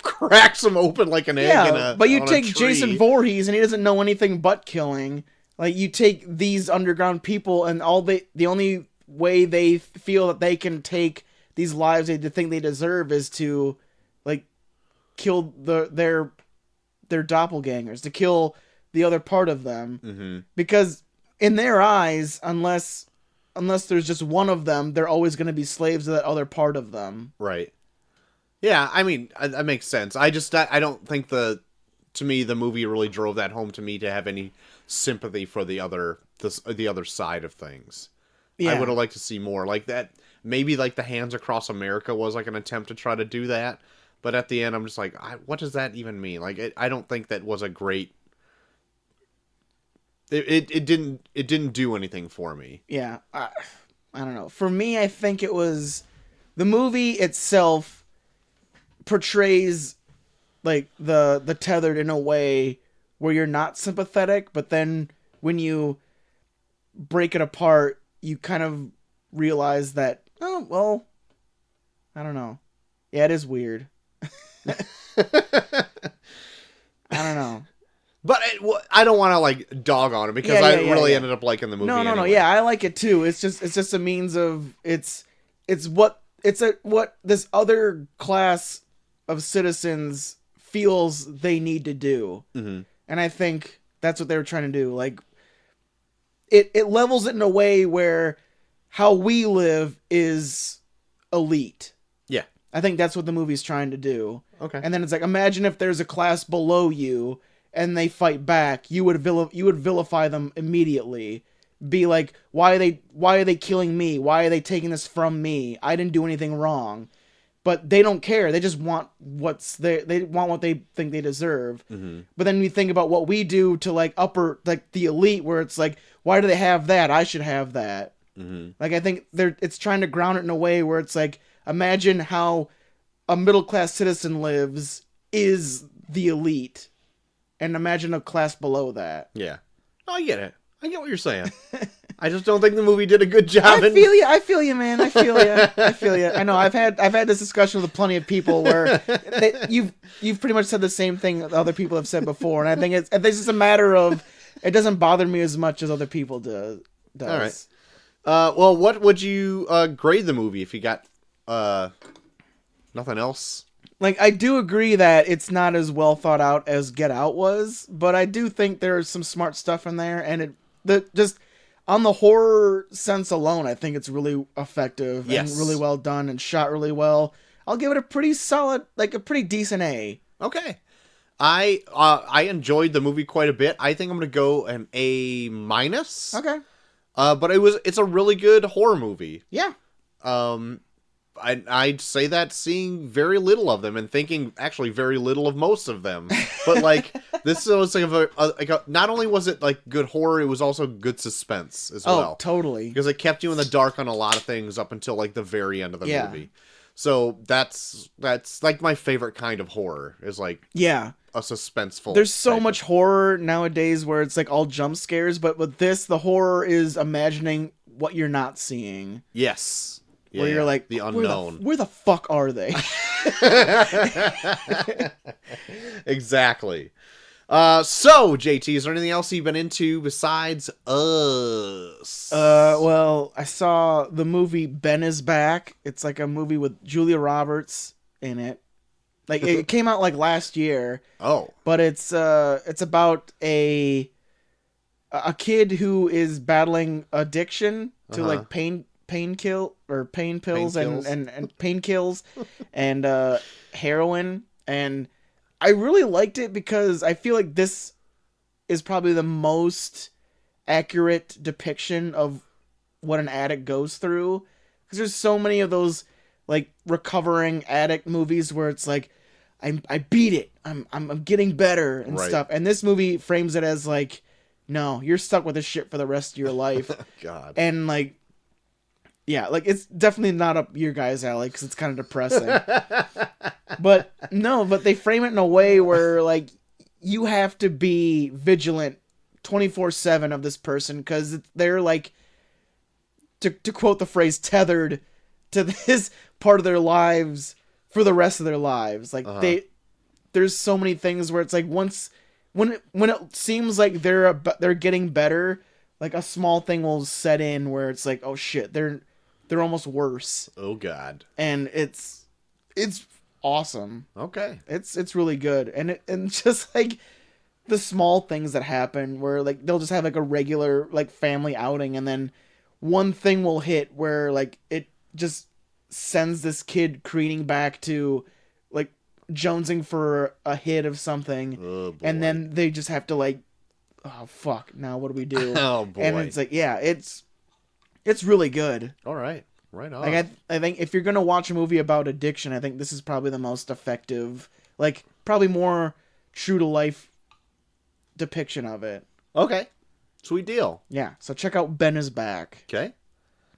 cracks them open like an egg in a but you on a take tree. Jason Voorhees, and he doesn't know anything but killing. Like, you take these underground people, and the only way they feel that they can take these lives they think they deserve is to, like, kill their doppelgangers, to kill the other part of them. Mm-hmm. Because in their eyes, unless there's just one of them, they're always going to be slaves to that other part of them. Right. Yeah, I mean, that makes sense. I don't think to me, the movie really drove that home to me to have any sympathy for the other side of things. Yeah. I would have liked to see more like that. Maybe like the Hands Across America was like an attempt to try to do that. But at the end, I'm just like, what does that even mean? Like, I don't think that was a great... It didn't do anything for me. Yeah, I don't know. For me, I think it was the movie itself portrays like the tethered in a way where you're not sympathetic, but then when you break it apart, you kind of realize that, oh well, I don't know. Yeah, it is weird. I don't know. But I don't want to like dog on it because I really ended up liking the movie. No. Anyway. Yeah, I like it too. It's just a means of it's what this other class of citizens feels they need to do, and I think that's what they were trying to do. Like it levels it in a way where how we live is elite. Yeah, I think that's what the movie's trying to do. Okay, and then it's like, imagine if there's a class below you and they fight back, you would vilify them immediately. Be like, why are they killing me? Why are they taking this from me? I didn't do anything wrong. But they don't care. They just want they want what they think they deserve. Mm-hmm. But then we think about what we do to like the elite, where it's like, why do they have that? I should have that. Mm-hmm. Like, I think it's trying to ground it in a way where it's like, imagine how a middle class citizen lives is the elite. And imagine a class below that. Yeah. Oh, I get it. I get what you're saying. I just don't think the movie did a good job. I feel you, man. I feel you. I know. I've had this discussion with plenty of people where you've pretty much said the same thing that other people have said before, and I think it's just a matter of it doesn't bother me as much as other people does. All right. Well, what would you grade the movie if you got nothing else? Like, I do agree that it's not as well thought out as Get Out was, but I do think there's some smart stuff in there, and just on the horror sense alone, I think it's really effective and really well done and shot really well. I'll give it a pretty solid, like a pretty decent A. Okay. I enjoyed the movie quite a bit. I think I'm gonna go an A-. Okay. But it's a really good horror movie. Yeah. I'd say that seeing very little of them and thinking actually very little of most of them. But like this was like not only was it like good horror, it was also good suspense as well. Oh, totally. Because it kept you in the dark on a lot of things up until like the very end of the movie. So that's like my favorite kind of horror is like a suspenseful. There's so much horror nowadays where it's like all jump scares, but with this, the horror is imagining what you're not seeing. Yes. Where you're like, the unknown. Where the fuck are they? Exactly. So, JT, is there anything else you've been into besides us? Well, I saw the movie Ben is Back. It's like a movie with Julia Roberts in it. Like, it came out like last year. Oh. But it's about a kid who is battling addiction to like pain pills and pain kills and heroin, and I really liked it because I feel like this is probably the most accurate depiction of what an addict goes through, because there's so many of those like recovering addict movies where it's like, I beat it. I'm getting better and Right. stuff. And this movie frames it as like, no, you're stuck with this shit for the rest of your life. God. And like, yeah, like it's definitely not up your guys' alley because it's kind of depressing. But no, but they frame it in a way where like you have to be vigilant 24/7 of this person because they're like, to quote the phrase, tethered to this part of their lives for the rest of their lives. Like there's so many things where it's like when it seems like they're getting better, like a small thing will set in where it's like, oh shit, they're almost worse. Oh God. And it's awesome. Okay. It's really good. And just like the small things that happen where like they'll just have like a regular like family outing and then one thing will hit where like it just sends this kid careening back to like jonesing for a hit of something. Oh, boy. And then they just have to like, oh fuck, now what do we do? Oh boy. And it's like, yeah, it's really good. All right. Right on. Like I think if you're gonna watch a movie about addiction, I think this is probably the most effective, like probably more true to life depiction of it. Okay. Sweet deal. Yeah, so check out Ben is Back. Okay.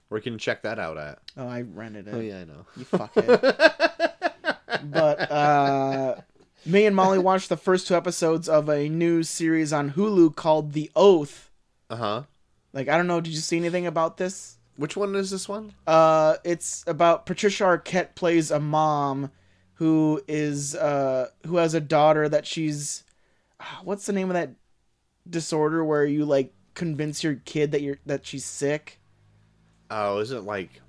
Where can you check that out at? Oh, I rented it. Oh yeah, I know. You fuckhead. But me and Molly watched the first 2 episodes of a new series on Hulu called The Oath. Uh-huh. Like, I don't know, did you see anything about this? Which one is this one? It's about Patricia Arquette plays a mom who is who has a daughter that she's what's the name of that disorder where you like convince your kid that she's sick? Oh, is it like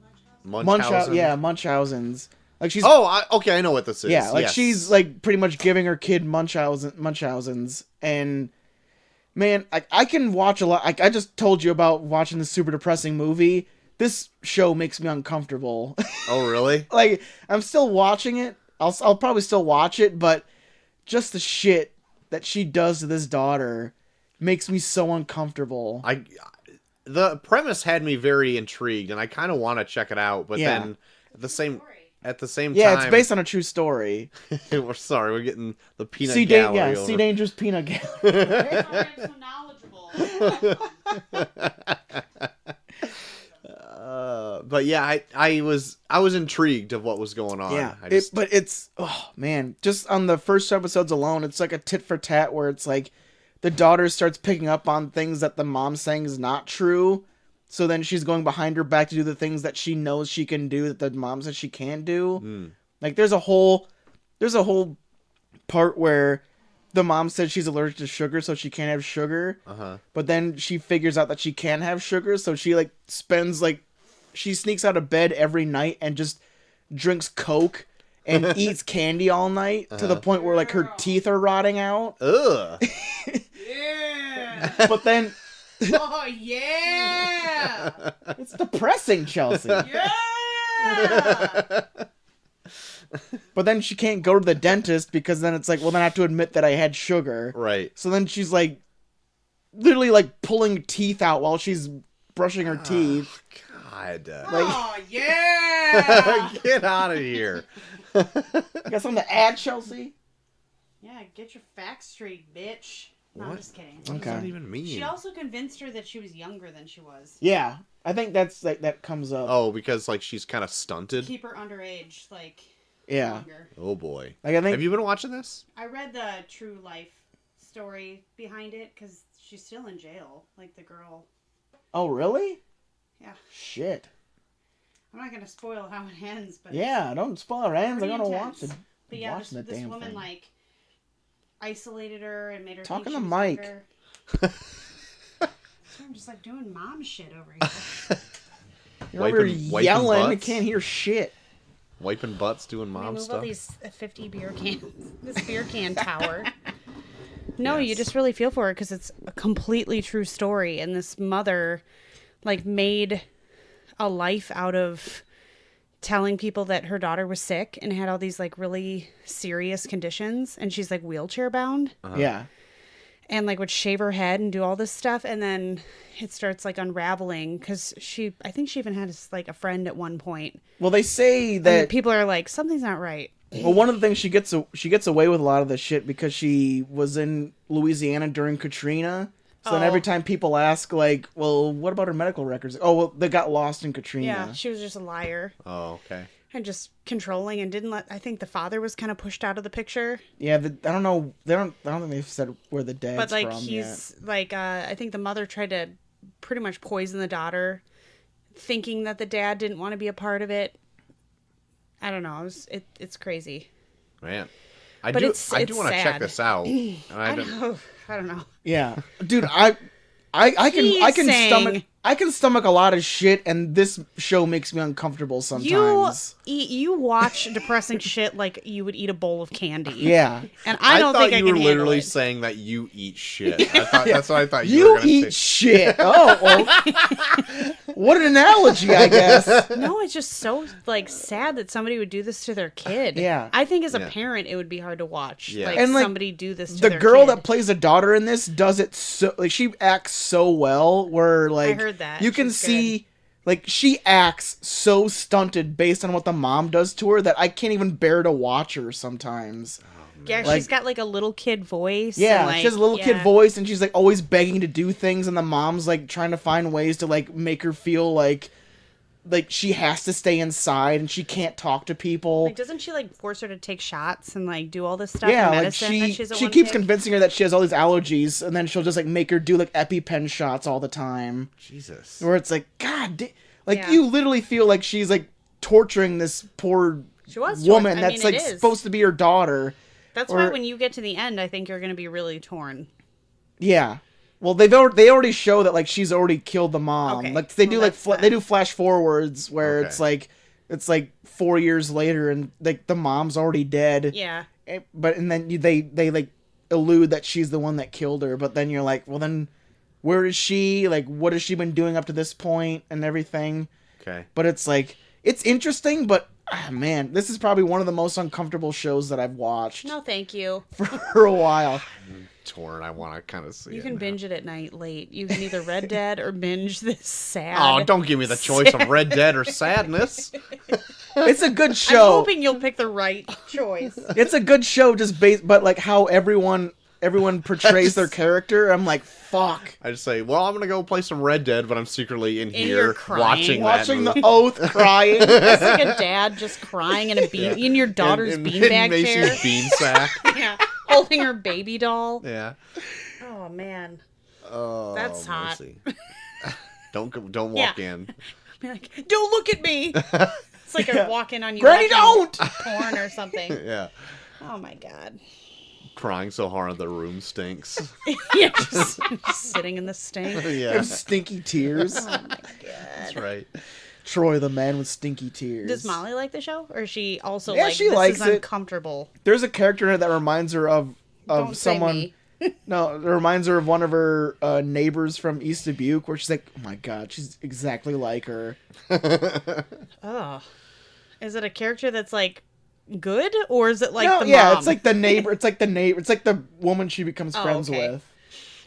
Munchausen? Munchausen's. Like she's okay, I know what this is. yeah, like Yes. she's like pretty much giving her kid Munchausen's, and man, I can watch a lot. I just told you about watching this super depressing movie. This show makes me uncomfortable. Oh, really? Like I'm still watching it. I'll probably still watch it, but just the shit that she does to this daughter makes me so uncomfortable. The premise had me very intrigued, and I kind of want to check it out, but Yeah. then at the same Yeah, time, it's based on a true story. we're sorry, we're getting the peanut gallery over. Sea Danger's Peanut Gallery. I'm so knowledgeable. But yeah, I was intrigued of what was going on. Yeah, I just, but it's, oh man, just on the first 2 episodes alone, it's like a tit for tat where it's like the daughter starts picking up on things that the mom's saying is not true. So then she's going behind her back to do the things that she knows she can do that the mom says she can't do. Like there's a whole part where the mom said she's allergic to sugar, so she can't have sugar. But then she figures out that she can have sugar, so she like she sneaks out of bed every night and just drinks Coke and eats candy all night to the point where like her teeth are rotting out. ugh. Yeah. But then Oh yeah. it's depressing, Chelsea. Yeah. But then she can't go to the dentist because then it's like, well, then I have to admit that I had sugar. Right. So then she's like, literally like pulling teeth out while she's brushing her teeth. God. Oh yeah. Get out of here. You got something to add, Chelsea? Yeah, get your facts straight, bitch. No, I'm What? just kidding. What Okay. does that even mean? She also convinced her that she was younger than she was. Yeah, I think that's like that comes up. Oh, because like she's kind of stunted. Keep her underage, like Yeah, longer. Oh boy. like I think. Have you been watching this? I read the true life story behind it because she's still in jail. Like the girl. Oh, really? Yeah. Shit. I'm not gonna spoil how it ends, but Yeah, don't spoil her ends. I'm pretty gonna intense. watch it. But yeah, watching this the damn woman thing. like isolated her and made her Talking think to she was Mike. younger. So I'm just like doing mom shit over here. You're over Wiping yelling. I butts? can't hear shit. Wiping butts, doing We mom move all stuff. these 50 beer cans. This beer can tower. No, you Yes. just really feel for her because it's a completely true story, and this mother, like, made a life out of telling people that her daughter was sick and had all these like really serious conditions, and she's like wheelchair bound, Yeah. and like would shave her head and do all this stuff, and then it starts like unraveling because I think she even had like a friend at one point. Well, they say And that people are like, something's not right. Well, one of the things she gets away with a lot of this shit because she was in Louisiana during Katrina. So then every time people ask, like, well, what about her medical records? Oh, well, they got lost in Katrina. Yeah, she was just a liar. Oh, okay. And just controlling and didn't let. I think the father was kind of pushed out of the picture. Yeah, I don't know. I don't think they've said where the dad's But like from he's yet. like, I think the mother tried to pretty much poison the daughter, thinking that the dad didn't want to be a part of it. I don't know. It's crazy. Man, I But do it's want to check sad. this out. And I don't know. Yeah, dude, I can stomach a lot of shit, and this show makes me uncomfortable sometimes. You watch depressing shit like you would eat a bowl of candy. Yeah, And I don't thought think I you can were handle literally it. saying that you eat shit. That's what I thought you you were going eat to say. shit. Oh, well, what an analogy, I guess. No, it's just so like sad that somebody would do this to their kid. Yeah. I think as a Yeah. parent it would be hard to watch. Yeah. Like, And, like, somebody do this to The their girl kid. that plays the daughter in this does it so like she acts so well. Where like heard that. you can She's see. Like, she acts so stunted based on what the mom does to her that I can't even bear to watch her sometimes. Yeah, Like- she's got like a little kid voice. Yeah, and, like, she has a little kid yeah. voice, and she's, like, always begging to do things, and the mom's, like, trying to find ways to, like, make her feel like she has to stay inside, and she can't talk to people. Like, doesn't she like force her to take shots and like do all this stuff? Yeah, and like, medicine that she doesn't she want keeps to take? convincing her that she has all these allergies, and then she'll just, like, make her do, like, EpiPen shots all the time. Jesus. Where it's like, God, like, Yeah. you literally feel like she's, like, torturing this poor She was woman tortured. I that's, mean, like, it is. supposed to be her daughter. That's or- why when you get to the end, I think you're going to be really torn. Yeah. Well, they already show that, like, she's already killed the mom. Okay. Like, they Well, do, like, that's they do flash forwards where Okay. it's like 4 years later and, like, the mom's already dead. Yeah. And then they like, allude that she's the one that killed her. But then you're like, well, then where is she? Like, what has she been doing up to this point and everything? Okay. But it's, like, it's interesting, but, man, this is probably one of the most uncomfortable shows that I've watched No, thank you. for a while. Torn. I want to kind of see You it can now. binge it at night late. You can either Red Dead or binge this sad. Oh, don't give me the choice of Red Dead or sadness. It's a good I'm show. hoping you'll pick the right choice. It's a good show, just based, but like how everyone portrays their character. I'm like, fuck. I just say, well, I'm going to go play some Red Dead, but I'm secretly in And here you're crying. watching that Watching the oath, crying. It's like a dad just crying in a in your daughter's in beanbag Macy's chair. bean sack. Yeah, holding her baby doll. Yeah. Oh man, Oh, That's hot. mercy. Don't walk in. be like, don't look at me. It's like a walk-in on you. Granny, watching don't! porn or something. Yeah. Oh my god. Crying so hard the room stinks. Yeah, just sitting in the stink. Yeah. Have stinky tears. Oh my god. That's right. Troy, the man with stinky tears. Does Molly like the show, or is she also Yeah, like she this likes is it. uncomfortable? There's a character in it that reminds her of Don't say someone. me. No, it reminds her of one of her neighbors from East Dubuque, where she's like, "Oh my god, she's exactly like her." Oh, is it a character that's like good, or is it like No, the yeah, mom? it's like the neighbor. It's like the neighbor. It's like the woman she becomes Oh, friends okay. with.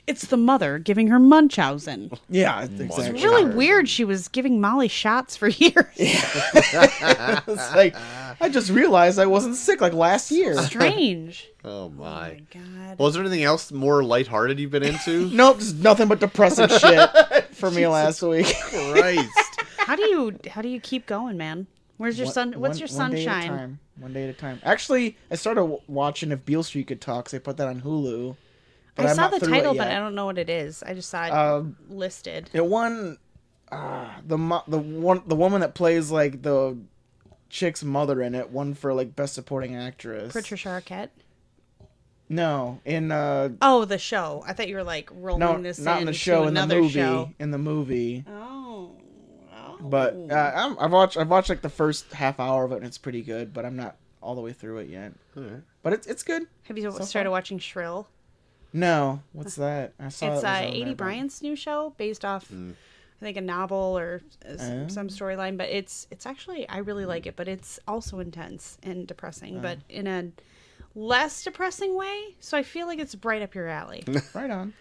It's the mother giving her Munchausen. Yeah, it's exactly. It's really her. weird. She was giving Molly shots for years. It's like I just realized I wasn't sick like last year. Strange. Oh Oh my. my god. Well, is there anything else more lighthearted you've been into? Nope, just nothing but depressing shit for me last week. Christ. How do you keep going, man? Where's your sun? What's your One day at a sunshine? time. One day at a time. Actually, I started watching If Beale Street Could Talk. 'Cause they put that on Hulu. But I I'm saw not the through it title, but yet. I don't know what it is. I just saw it listed. It won the woman that plays like the chick's mother in it won for like best supporting actress. Patricia Arquette. No, in Oh, the show. I thought you were like rolling no, this not in the into show. In the another movie. show. In the movie. Oh. But I've watched like the first half hour of it, and it's pretty good. But I'm not all the way through it yet. Alright. But it's good. Have you So started far. watching Shrill? No, what's that? I saw It's it was on A.D. there, but- Bryant's new show based off, I think, a novel or some storyline. But it's actually, I really like it. But it's also intense and depressing, but in a less depressing way. So I feel like it's right up your alley. Right on.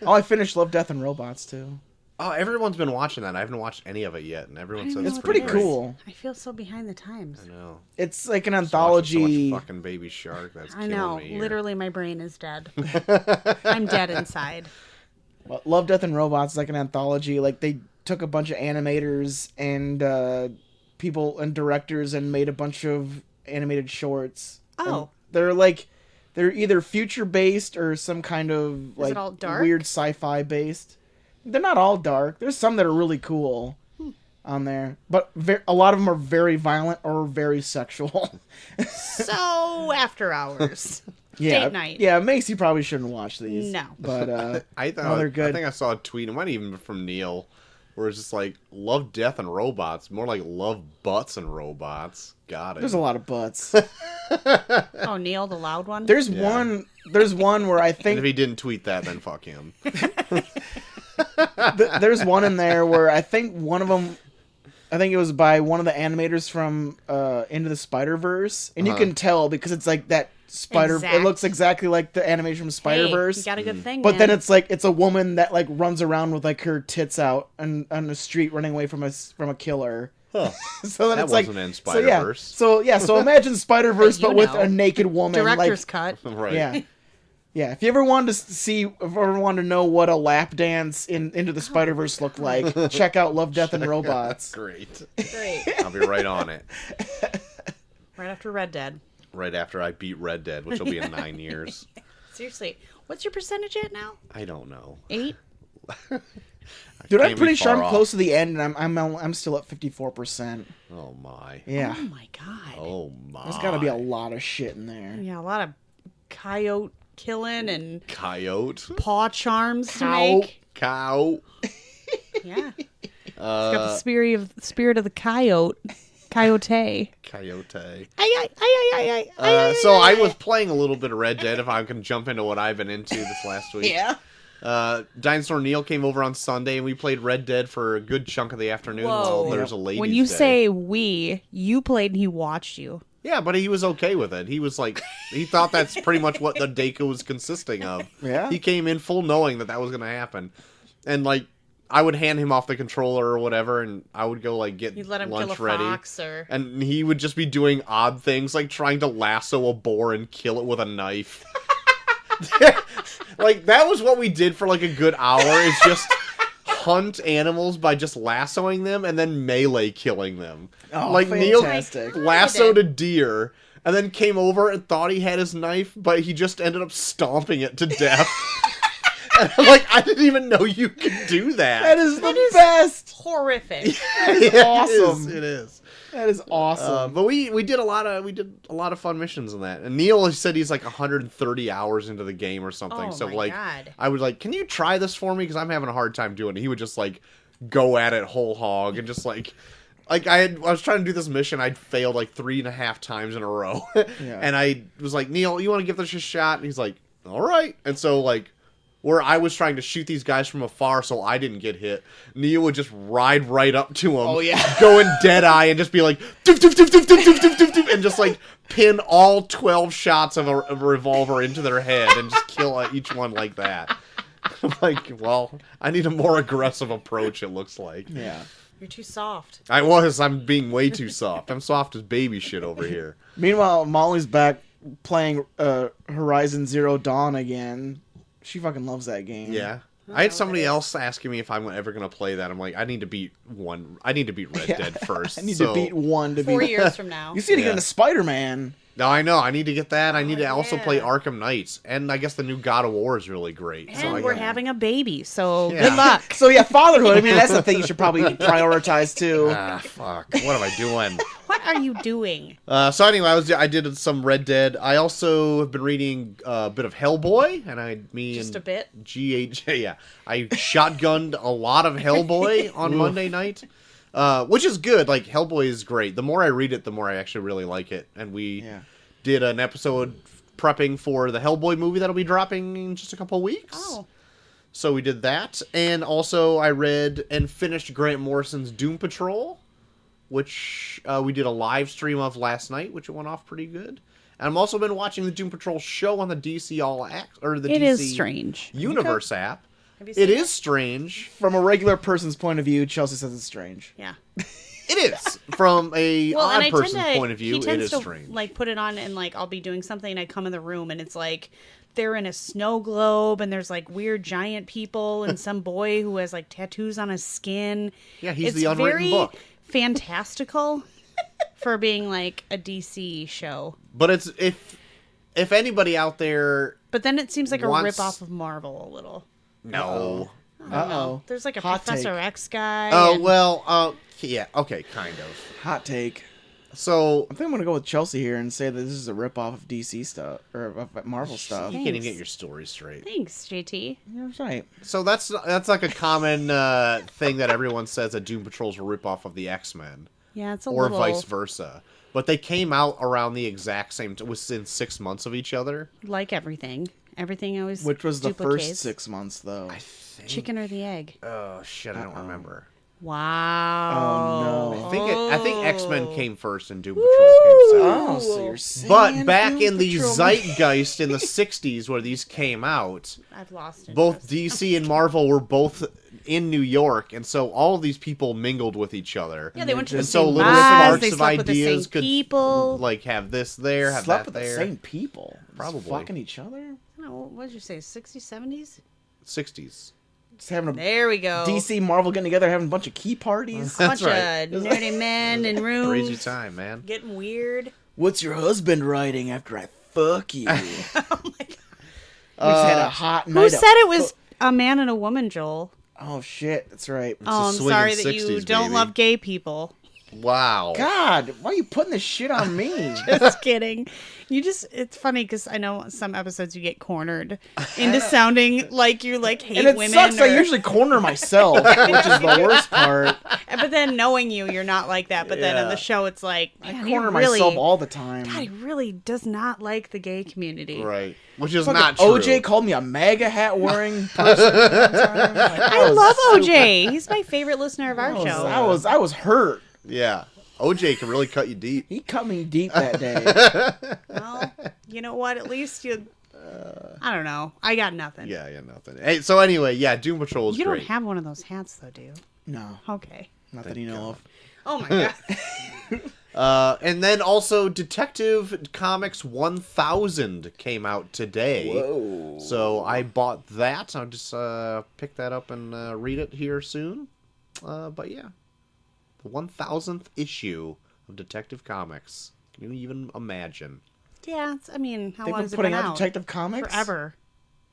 Oh, I finished Love, Death, and Robots too. Oh, everyone's been watching that. I haven't watched any of it yet, and everyone I says don't it's know pretty what it great. is. cool. I feel so behind the times. I know. It's like an Just watching anthology. So much fucking Baby Shark. That's I killing know. me here. Literally, my brain is dead. I'm dead inside. Well, Love, Death, and Robots is like an anthology. Like they took a bunch of animators and people and directors and made a bunch of animated shorts. Oh. And they're either future based or some kind of like it all dark? weird sci-fi based. They're not all dark. There's some that are really cool on there, but a lot of them are very violent or very sexual. So, after hours. Yeah, Date night. yeah. Macy probably shouldn't watch these. No. But I thought no, they're good. I think I saw a tweet. It might even be from Neil, where it's just like Love, Death, and Robots. More like Love, Butts, and Robots. Got it. There's a lot of butts. Oh, Neil, the loud one? There's Yeah. one. There's one where I And if think he didn't tweet that, then fuck him. there's one in there where I think one of them. I think it was by one of the animators from Into the Spider-Verse, and you can tell because it's like that spider. Exact. It looks exactly like the animation from Spider-Verse. Hey, you got a good thing, But man. then it's a woman that like runs around with like her tits out and on the street running away from a killer. Huh. So then That it's like wasn't in Spider-Verse. Spider-Verse. So imagine Spider-Verse But you but with know. a naked woman. Director's like, cut. Right. Yeah. Yeah, if you ever wanted to see, if you ever wanted to know what a lap dance in Into the Spider-Verse looked like, check out Love, Death, and Robots. Great. Great. I'll be right on it. Right after Red Dead. Right after I beat Red Dead, which will be in 9 years. Seriously. What's your percentage at now? I don't know. 8? Dude, I'm Can't be pretty sure far I'm off. close to the end, and I'm still at 54%. Oh my. Yeah, Oh, my God. Oh my. there's got to be a lot of shit in there. Yeah, a lot of coyote killing and Coyote. paw charms to Cow. make. Cow. Yeah. It's got the spirit of the coyote. Coyote. Coyote. Ay. So I was playing a little bit of Red Dead, if I can jump into what I've been into this last week. Yeah. Dinosaur Neil came over on Sunday, and we played Red Dead for a good chunk of the afternoon Whoa. while there's a ladies' When you day. say we, you played and he watched you. Yeah, but he was okay with it. He was like, he thought that's pretty much what the Deku was consisting of. Yeah. He came in full knowing that was going to happen. And, like, I would hand him off the controller or whatever, and I would go, like, get You'd let him lunch kill a ready. fox or... And he would just be doing odd things, like trying to lasso a boar and kill it with a knife. Like, that was what we did for, like, a good hour, is just hunt animals by just lassoing them and then melee killing them. Oh, like, fantastic. Neil lassoed a deer and then came over and thought he had his knife, but he just ended up stomping it to death. And I'm like, I didn't even know you could do that. That is the best. Horrific. That is awesome. It is. That is awesome. But we did a lot of fun missions in that. And Neil said he's like 130 hours into the game or something. Oh so my like God. I was like, "Can you try this for me, because I'm having a hard time doing it." He would just like go at it whole hog and just like I was trying to do this mission, I'd failed like 3.5 times in a row. Yeah. And I was like, "Neil, you want to give this a shot?" And he's like, "All right." And so like where I was trying to shoot these guys from afar so I didn't get hit, Neil would just ride right up to them. Oh, yeah. Go in dead eye and just be like, doof, doof, doof, doof, doof, doof, doof, doof, and just like pin all 12 shots of a revolver into their head and just kill each one like that. I'm like, well, I need a more aggressive approach, it looks like. Yeah. You're too soft. I'm being way too soft. I'm soft as baby shit over here. Meanwhile, Molly's back playing Horizon Zero Dawn again. She fucking loves that game. Yeah. I had somebody else asking me if I'm ever going to play that. I'm like, I need to beat Red Dead first. I need so... to beat one to 4 beat. years from now. You see to get Yeah. into Spider-Man. No, I know. I need to get that. I need to also yeah. play Arkham Knights. And I guess the new God of War is really great. And so I we're got- having a baby, so Yeah. good luck. So yeah, fatherhood. I mean, that's the thing you should probably prioritize too. Ah, fuck. What am I doing? What are you doing? So anyway, I did some Red Dead. I also have been reading a bit of Hellboy, and Just a bit? GH, yeah. I shotgunned a lot of Hellboy on Monday night, which is good. Like, Hellboy is great. The more I read it, the more I actually really like it. And we did an episode prepping for the Hellboy movie that'll be dropping in just a couple weeks. Oh. So we did that, and also I read and finished Grant Morrison's Doom Patrol, which we did a live stream of last night, which went off pretty good. And I've also been watching the Doom Patrol show on the DC All Act or the It DC is strange. Universe app. Have you seen It is strange. From a regular person's point of view, Chelsea says it's strange. Yeah. It is. From a Well, and odd I tend person's to, point of view, he it tends is to strange. like put it on and like I'll be doing something and I come in the room and it's like they're in a snow globe and there's like weird giant people and some boy who has like tattoos on his skin. Yeah, he's It's the unwritten very book. fantastical for being like a DC show. But it's if anybody out there, But then it seems like a Wants- rip-off of Marvel a little. no. I don't know. There's like a Hot Professor take. X guy. Oh and- well, yeah, okay, kind of. Hot take. So I think I'm gonna go with Chelsea here and say that this is a ripoff of DC stuff or of Marvel stuff. you can't even Thanks. get your story straight. Thanks, JT. You're right. So that's like a common thing that everyone says that Doom Patrol's a ripoff of the X-Men, Yeah, it's a or little... vice versa. But they came out around the exact same within 6 months of each other. Like everything. Everything always Which was the duplicates. first 6 months, though. Chicken or the egg? Oh shit, I don't remember. Wow. Oh, no. I think X-Men came first and Doom Patrol came second. Oh, so you're saying But back Doom in the Patrol- zeitgeist in the 60s where these came out, I've lost it. both DC and Marvel were both in New York, and so all of these people mingled with each other. Yeah, they went to the And so same little bars, sparks they of slept with the ideas same could people. like have this there, have slept that with there. the same people. Just Probably. fucking each other. What did you say, 60s, 70s? 60s. Just having a There we go. DC Marvel getting together, having a bunch of key parties. Bunch right. of nerdy men in rooms. Crazy time, man. Getting weird. What's your husband writing after I fuck you? We Oh my god. just had a hot night. Who of said it was a man and a woman, Joel? Oh shit, that's right. Oh, I'm swinging sorry that you 60s, don't baby. love gay people. Wow. God, why are you putting this shit on me? Just kidding. It's funny because I know some episodes you get cornered into sounding like you like hate And it women. sucks. or- I usually corner myself, which is the worst part. But then knowing you're not like that. But then in Yeah. the show, it's like, I man, he corner really, myself all the time. God, he really does not like the gay community. Right. Which is Fucking not true. OJ called me a MAGA hat wearing person. one time. Like, I was love stupid. OJ. He's my favorite listener of our show. I was hurt. Yeah. OJ can really cut you deep. He cut me deep that day. Well, you know what? At least you. I don't know. I got nothing. Yeah, nothing. Hey, so anyway, yeah, Doom Patrol is You great. don't have one of those hats, though, do you? No, Okay. not that you know of. Oh my god. And then also Detective Comics 1000 came out today. Whoa. So I bought that. I'll just pick that up and read it here soon. But yeah, the 1000th issue of Detective Comics. Can you even imagine? Yeah, how They've long been has it putting been out out? Detective Comics Forever.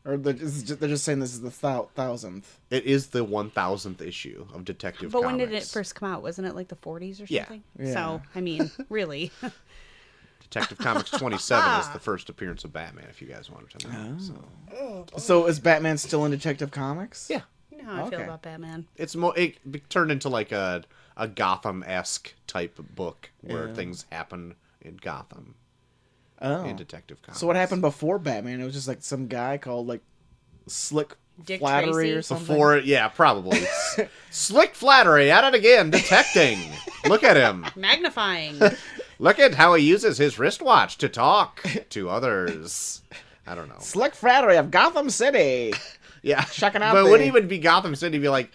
or they're just saying this is the 1000th. It is the 1000th issue of Detective But Comics. when did it first come out? Wasn't it like the 40s or Yeah. something? Yeah. So, I mean, really. Detective Comics 27 is the first appearance of Batman, if you guys wanted to know. So. So is Batman still in Detective Comics? Yeah. You know how I feel Okay. about Batman. It's more. It turned into like a Gotham-esque type of book where things happen in Gotham Oh. in Detective Comics. So what happened before Batman? It was just like some guy called like Slick Dick Flattery Tracy? or something. Before, yeah, probably. Slick Flattery at it again, detecting. Look at him. Magnifying. Look at how he uses his wristwatch to talk to others. I don't know. Slick Flattery of Gotham City. Yeah, Checking out but it the- wouldn't even be Gotham City. It'd be like,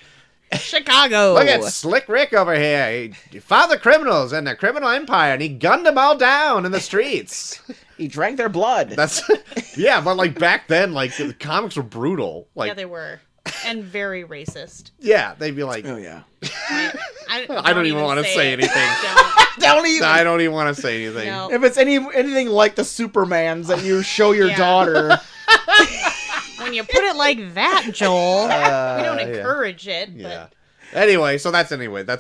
Chicago. look at Slick Rick over here. He found the criminals and the criminal empire, and he gunned them all down in the streets. He drank their blood. That's yeah, but like back then, like the comics were brutal. Like Yeah, they were. And very racist. yeah, they'd be like, Oh yeah. I don't even wanna say it. anything. Don't. Don't even. I don't even want to say anything. No. If it's anything like the Supermans that you show your Yeah. daughter, When you put it like that, Joel, we don't yeah. encourage it. Yeah. Anyway, so that's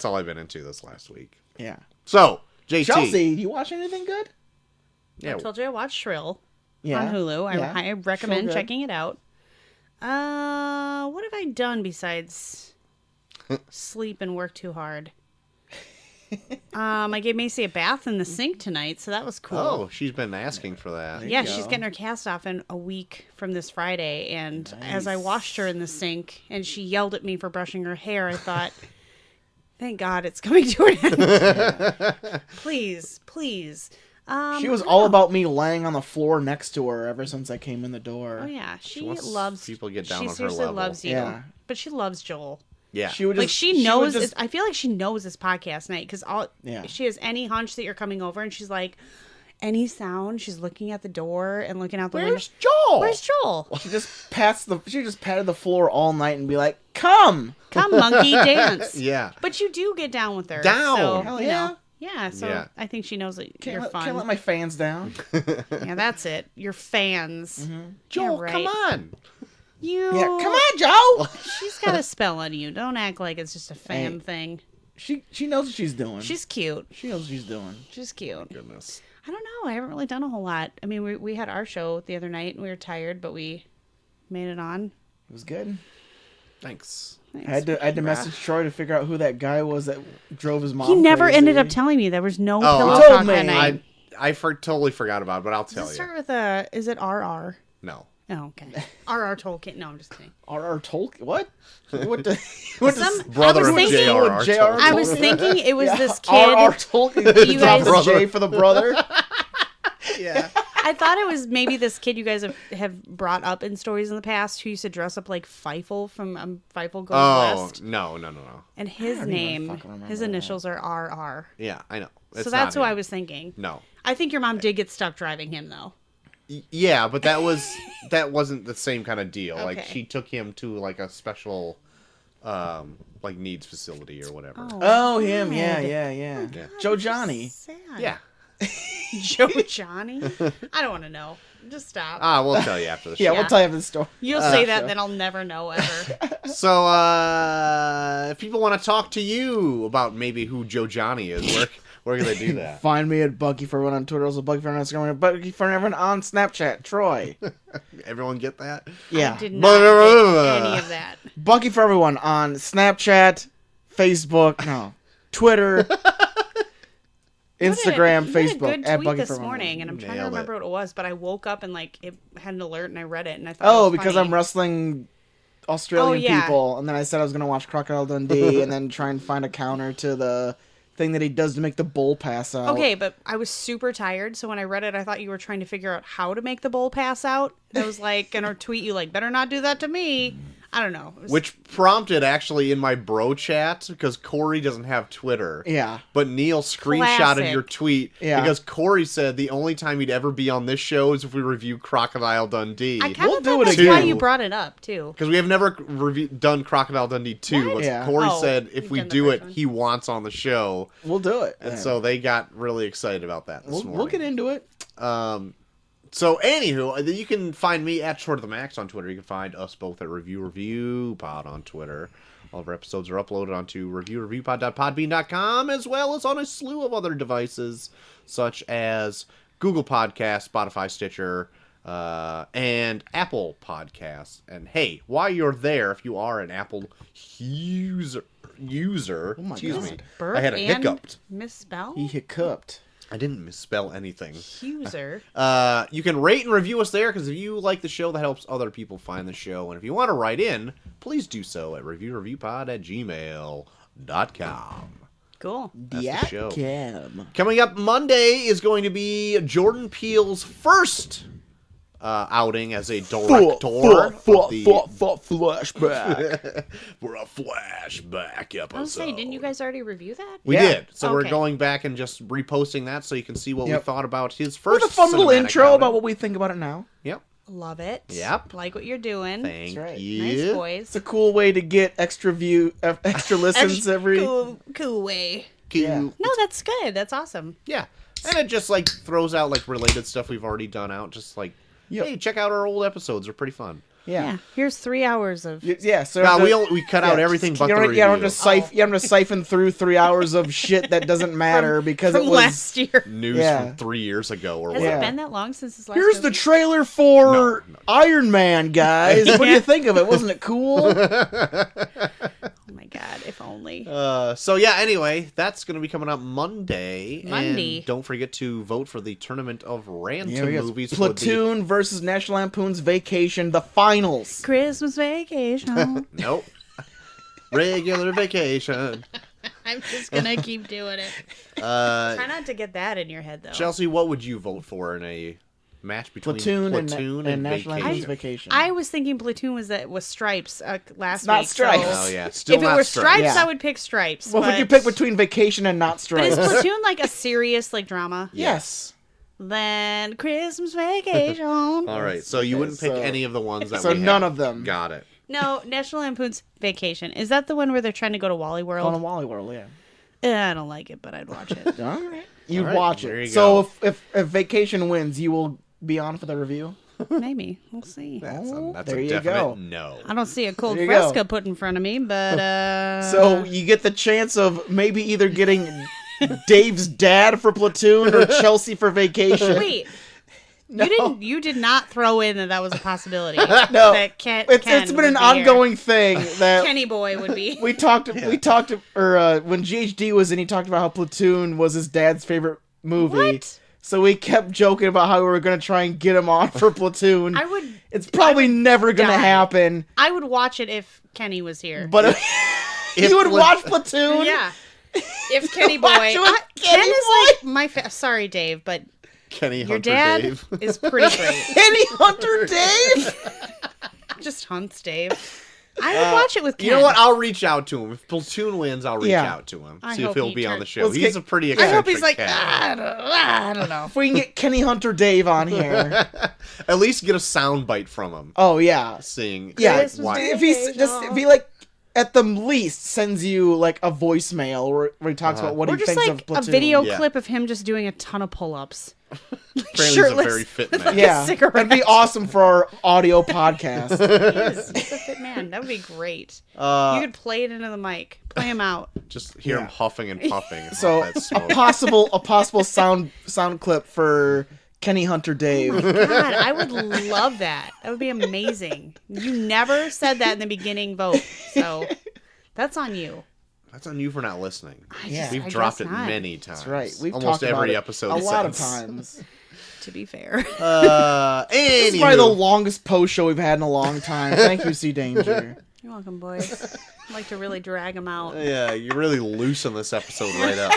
all I've been into this last week. yeah. So JT, Chelsea, do you watch anything good? yeah, I told you I watched Shrill Yeah. on Hulu. Yeah. I recommend good. checking it out. What have I done besides sleep and work too hard? I gave Macy a bath in the sink tonight, so that was cool. oh, she's been asking for that. Yeah, you she's go. getting her cast off in a week from this Friday. And as I washed her in the sink and she yelled at me for brushing her hair, I thought, thank God it's coming to an end. Please, please. She was all about me laying on the floor next to her ever since I came in the door. Oh yeah, she wants loves people to get down on She her seriously level. loves you. Yeah. But she loves Joel. Yeah. She would Like just, she would knows. just- I feel like she knows this podcast night because Yeah. she has any hunch that you're coming over, and she's like, any sound. She's looking at the door and looking out the window. Where's Joel? Where's Joel? She just patted the floor all night and be like, "Come." Come, monkey, dance. Yeah. But you do get down with her. Down. So, Hell you yeah. know. Yeah, so Yeah. I think she knows that Can't you're let, fun. can't let my fans down. Yeah, that's it. Your fans. Joel, right. come on. You. Yeah, come on, Joe. She's got a spell on you. Don't act like it's just a fan Hey. thing. She knows what she's doing. She's cute. She knows what she's doing. She's cute. Goodness. I don't know. I haven't really done a whole lot. I mean, we had our show the other night and we were tired, but we made it on. It was good. Thanks. Thanks. I had to message Troy to figure out who that guy was that drove his mom. He never crazy. ended up telling me. There was no Oh, pillow told talk me. that night. Totally forgot about it, but I'll Does tell it you. start with a? Is it RR? No. Oh, okay. RR Tolkien. No, I'm just kidding. R.R. Tolkien. What? What? What does Some Brother I of was thinking, J.R.R. J.R.R. I was Tolkien. thinking it was this kid. R.R. Tolkien. You You guys- guys J for the brother. Yeah. I thought it was maybe this kid you guys have brought up in stories in the past who used to dress up like Feifel from Feifel Goes Oh, West. no. And his don't even name, fucking remember his that. initials are RR. Yeah, I know. So It's that's not who I him. was thinking. No. I think your mom did get stuck driving him though. Yeah, but that wasn't the same kind of deal. Like Okay. she took him to like a special like needs facility or whatever. Oh, him. Yeah, God. yeah, yeah. Yeah. Joe Johnny. Sad. Yeah. Joe Johnny? I don't want to know. Just stop. We'll tell you after the show. Yeah, Yeah. we'll tell you the story. You'll say that, then I'll never know ever. So, if people want to talk to you about maybe who Joe Johnny is, where can they do that? Find me at Bucky for Everyone on Twitter, also Bucky for Everyone on Instagram, and Bucky for Everyone on Snapchat. Troy. Everyone get that? Yeah. Did not get any of that. Bucky for Everyone on Snapchat, Facebook, no, Twitter, Instagram, You had a Facebook, good at tweet Bucky this for Everyone. morning, and I'm trying to Nailed remember it. what it was, but I woke up and like it had an alert, and I read it, and I thought, Oh, it was because funny. I'm wrestling Australian Oh, yeah. people, and then I said I was going to watch Crocodile Dundee, and then try and find a counter to the thing that he does to make the bull pass out. Okay, but I was super tired, so when I read it, I thought you were trying to figure out how to make the bull pass out. And I was like, gonna tweet you like, better not do that to me. I don't know. It was- Which prompted actually in my bro chat, because Corey doesn't have Twitter. Yeah. But Neil screenshotted Classic. your tweet Yeah. because Corey said the only time he'd ever be on this show is if we review Crocodile Dundee. I kind We'll of do thought it that's again. why you brought it up too. Because we have never done Crocodile Dundee 2. What? But Yeah. Corey Oh, said if we've we done the do first it, one. he wants on the show. We'll do it. And so they got really excited about that this morning. we'll get into it. So, anywho, you can find me at Short of the Max on Twitter. You can find us both at Review Pod on Twitter. All of our episodes are uploaded onto reviewpod.podbean.com, as well as on a slew of other devices, such as Google Podcasts, Spotify, Stitcher, and Apple Podcasts. And hey, while you're there, if you are an Apple user, Oh my excuse God. me, Bert I had a and hiccup. misspell? He hiccuped. I didn't misspell anything. Accuser. You can rate and review us there, because if you like the show, that helps other people find the show. And if you want to write in, please do so at reviewpod@gmail.com. Cool. That's the show. Cam. Coming up Monday is going to be Jordon Peele's first outing as a director. Flashback. For a flashback episode. I was saying, didn't you guys already review that? We Yeah. did. So we're Okay. going back and just reposting that so you can see what we Yep. thought about his With first a fun little cinematic intro outing. about what we think about it now. Yep. Love it. Yep. Like what you're doing. Thank right. you. Nice boys. It's a cool way to get extra extra listens every. cool way. Cool. Yeah. No, that's good. That's awesome. Yeah. And it just like throws out like related stuff we've already done out. Just like, Yep. hey, check out our old episodes. They're pretty fun. Yeah. Here's 3 hours of. Yeah. So No, the- we cut out yeah, everything just- but you the don't, review. you don't just siphon through 3 hours of shit that doesn't matter because from it was. last year. News Yeah. from 3 years ago or Has whatever. it been that long since this last Here's the movie? trailer for No. Iron Man, guys. What do you think of it? Wasn't it cool? Oh my god, if only. So yeah, anyway, that's going to be coming up Monday. Monday. And don't forget to vote for the Tournament of Random Yeah, we got Movies. for the- Platoon versus National Lampoon's Vacation, the finals. Christmas vacation. Nope. Regular vacation. I'm just gonna keep doing it. Uh, Try not to get that in your head, though. Chelsea, what would you vote for in a match between Platoon, and National Lampoon's Vacation? Vacation. I was thinking Platoon was Stripes last It's not week. Stripes. Oh yeah, still If it not were Stripes. Stripes, Yeah. I would pick Stripes. What would but- you pick between Vacation and Not But Stripes? is Platoon like a serious like drama? Yes. Then Christmas Vacation. All right, so you wouldn't pick so- any of the ones that so we have. none of them. Got it. No, National Lampoon's Vacation. Is that the one where they're trying to go to Wally On World? a Wally World, yeah. I don't like it, but I'd watch it. All right. You All right, watch there it. you So go. if Vacation wins, you will be on for the review? Maybe. We'll see. That's there a you definite go. no. I don't see a cold There you go. fresca put in front of me, but So you get the chance of maybe either getting Dave's dad for Platoon or Chelsea for Vacation. wait. No. You did not throw in that was a possibility. No. That Ken It's Ken been would an be ongoing thing here. that Kenny boy would be. we talked when GHD was in, he talked about how Platoon was his dad's favorite movie. What? So we kept joking about how we were going to try and get him on for Platoon. I would It's probably never going to die. happen. I would watch it if Kenny was here. But If you would Pla- watch Platoon? Yeah. If Kenny boy, Watch it with Ken Kenny is boy? like my sorry, Dave, but Kenny your Hunter dad Dave. is pretty great. Kenny Hunter Dave? Just hunts Dave. I would watch it with Ken. You know what? I'll reach out to him. If Platoon wins, I'll reach Yeah. out to him. I See if hope he'll he be on the turns- show. Let's He's get- a pretty I eccentric hope he's like, cat. I don't know. If we can get Kenny Hunter Dave on here. At least get a sound bite from him. Oh, yeah. Saying, Yeah, Christmas why- if he like at the least sends you like a voicemail where he talks about what Or he just thinks like of Platoon. a video Yeah. clip of him just doing a ton of pull-ups. Apparently he's a shirtless. very fit With man. Yeah, cigarette. that'd be awesome for our audio podcast. He's a fit man. That would be great. You Uh, could play it into the mic. Play him out. just hear him Yeah. huffing and puffing. So off that a smoke. possible sound clip for Kenny Hunter Dave. God, I would love that. That would be amazing. You never said that in the beginning vote, so that's on you. That's on you for not listening. Yeah. We've I dropped guess it not. many times. That's right. We've almost talked about every it episode a lot of since. times. To be fair, This is probably the longest post show we've had in a long time. Thank you, C Danger. you're welcome, boys. I like to really drag him out. Yeah, you really loosen this episode right up.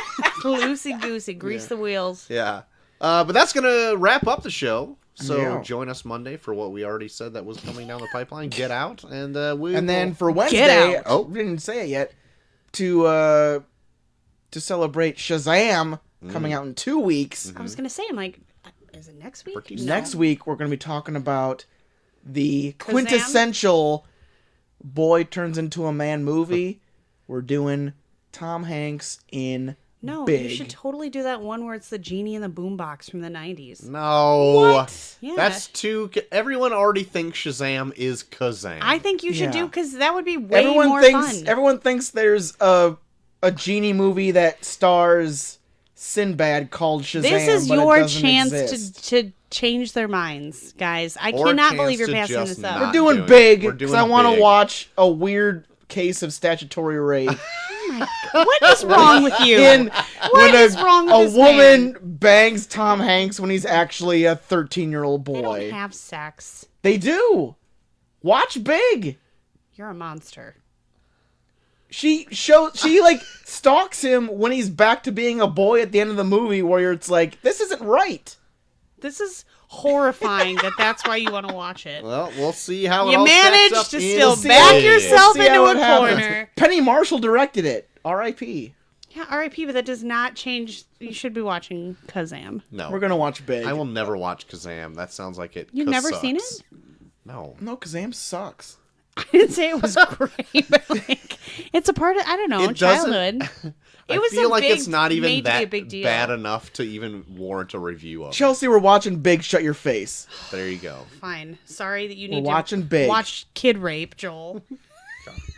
Loosey goosey, grease the wheels. Yeah. But that's going to wrap up the show. So Yeah. join us Monday for what we already said that was coming down the pipeline. Get Out. And we And then will- for Wednesday, out. we didn't say it yet, to celebrate Shazam coming out in 2 weeks. I was gonna say, I'm like, is it next week? Pretty No. Next week, we're going to be talking about the quintessential boy turns into a man movie. We're doing Tom Hanks in No, Big. you should totally do that one where it's the genie in the boombox from the 90s. No. Yeah. That's too... Everyone already thinks Shazam is Kazam. I think you should Yeah. do, because that would be way more fun. Everyone thinks there's a genie movie that stars Sinbad called Shazam. This is but it your doesn't chance exist. to change their minds, guys. I Or a cannot chance believe you're to passing just this up. not We're doing doing it. Big We're because doing I want to Big. watch a weird case of statutory rape. What is wrong with you? In What when is wrong with a this woman man? bangs Tom Hanks when he's actually a 13-year-old They boy. don't have sex. They do. Watch Big. You're a monster. She like stalks him when he's back to being a boy at the end of the movie, where it's like, this isn't right. This is horrifying that that's why you want to watch it. Well, we'll see how it You all stacks managed up to in still Big. back yourself See how into it a happens. corner. Penny Marshall directed it. R.I.P. Yeah, R.I.P., but that does not change. You should be watching Kazam. No. We're gonna watch Big. I will never watch Kazam. That sounds like it. You've never seen sucks. No. No, Kazam sucks. I didn't say it was great, but like, it's a part of, I don't know, It doesn't- childhood. It I was feel a like big, it's not even made to be a that big deal. bad enough to even warrant a review of. Chelsea, we're watching Big. Shut your face. There you go. Fine. Sorry that you We're need watching to Big. watch kid rape, Joel.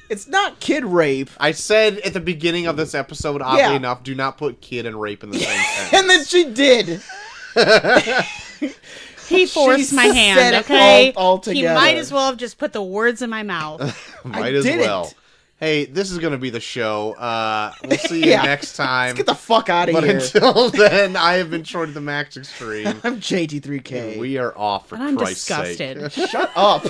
It's not kid rape. I said at the beginning of this episode, oddly Yeah. enough, do not put kid and rape in the same sentence. And then she did. He forced my said hand, it okay? all He together. might as well have just put the words in my mouth. Might I as didn't. well. Hey, this is going to be the show. We'll see you Yeah. next time. Let's get the fuck out of But here. until then, I have been Short of the Max Extreme. I'm JT3K. We are off for And I'm Christ's sake. Shut disgusted. up.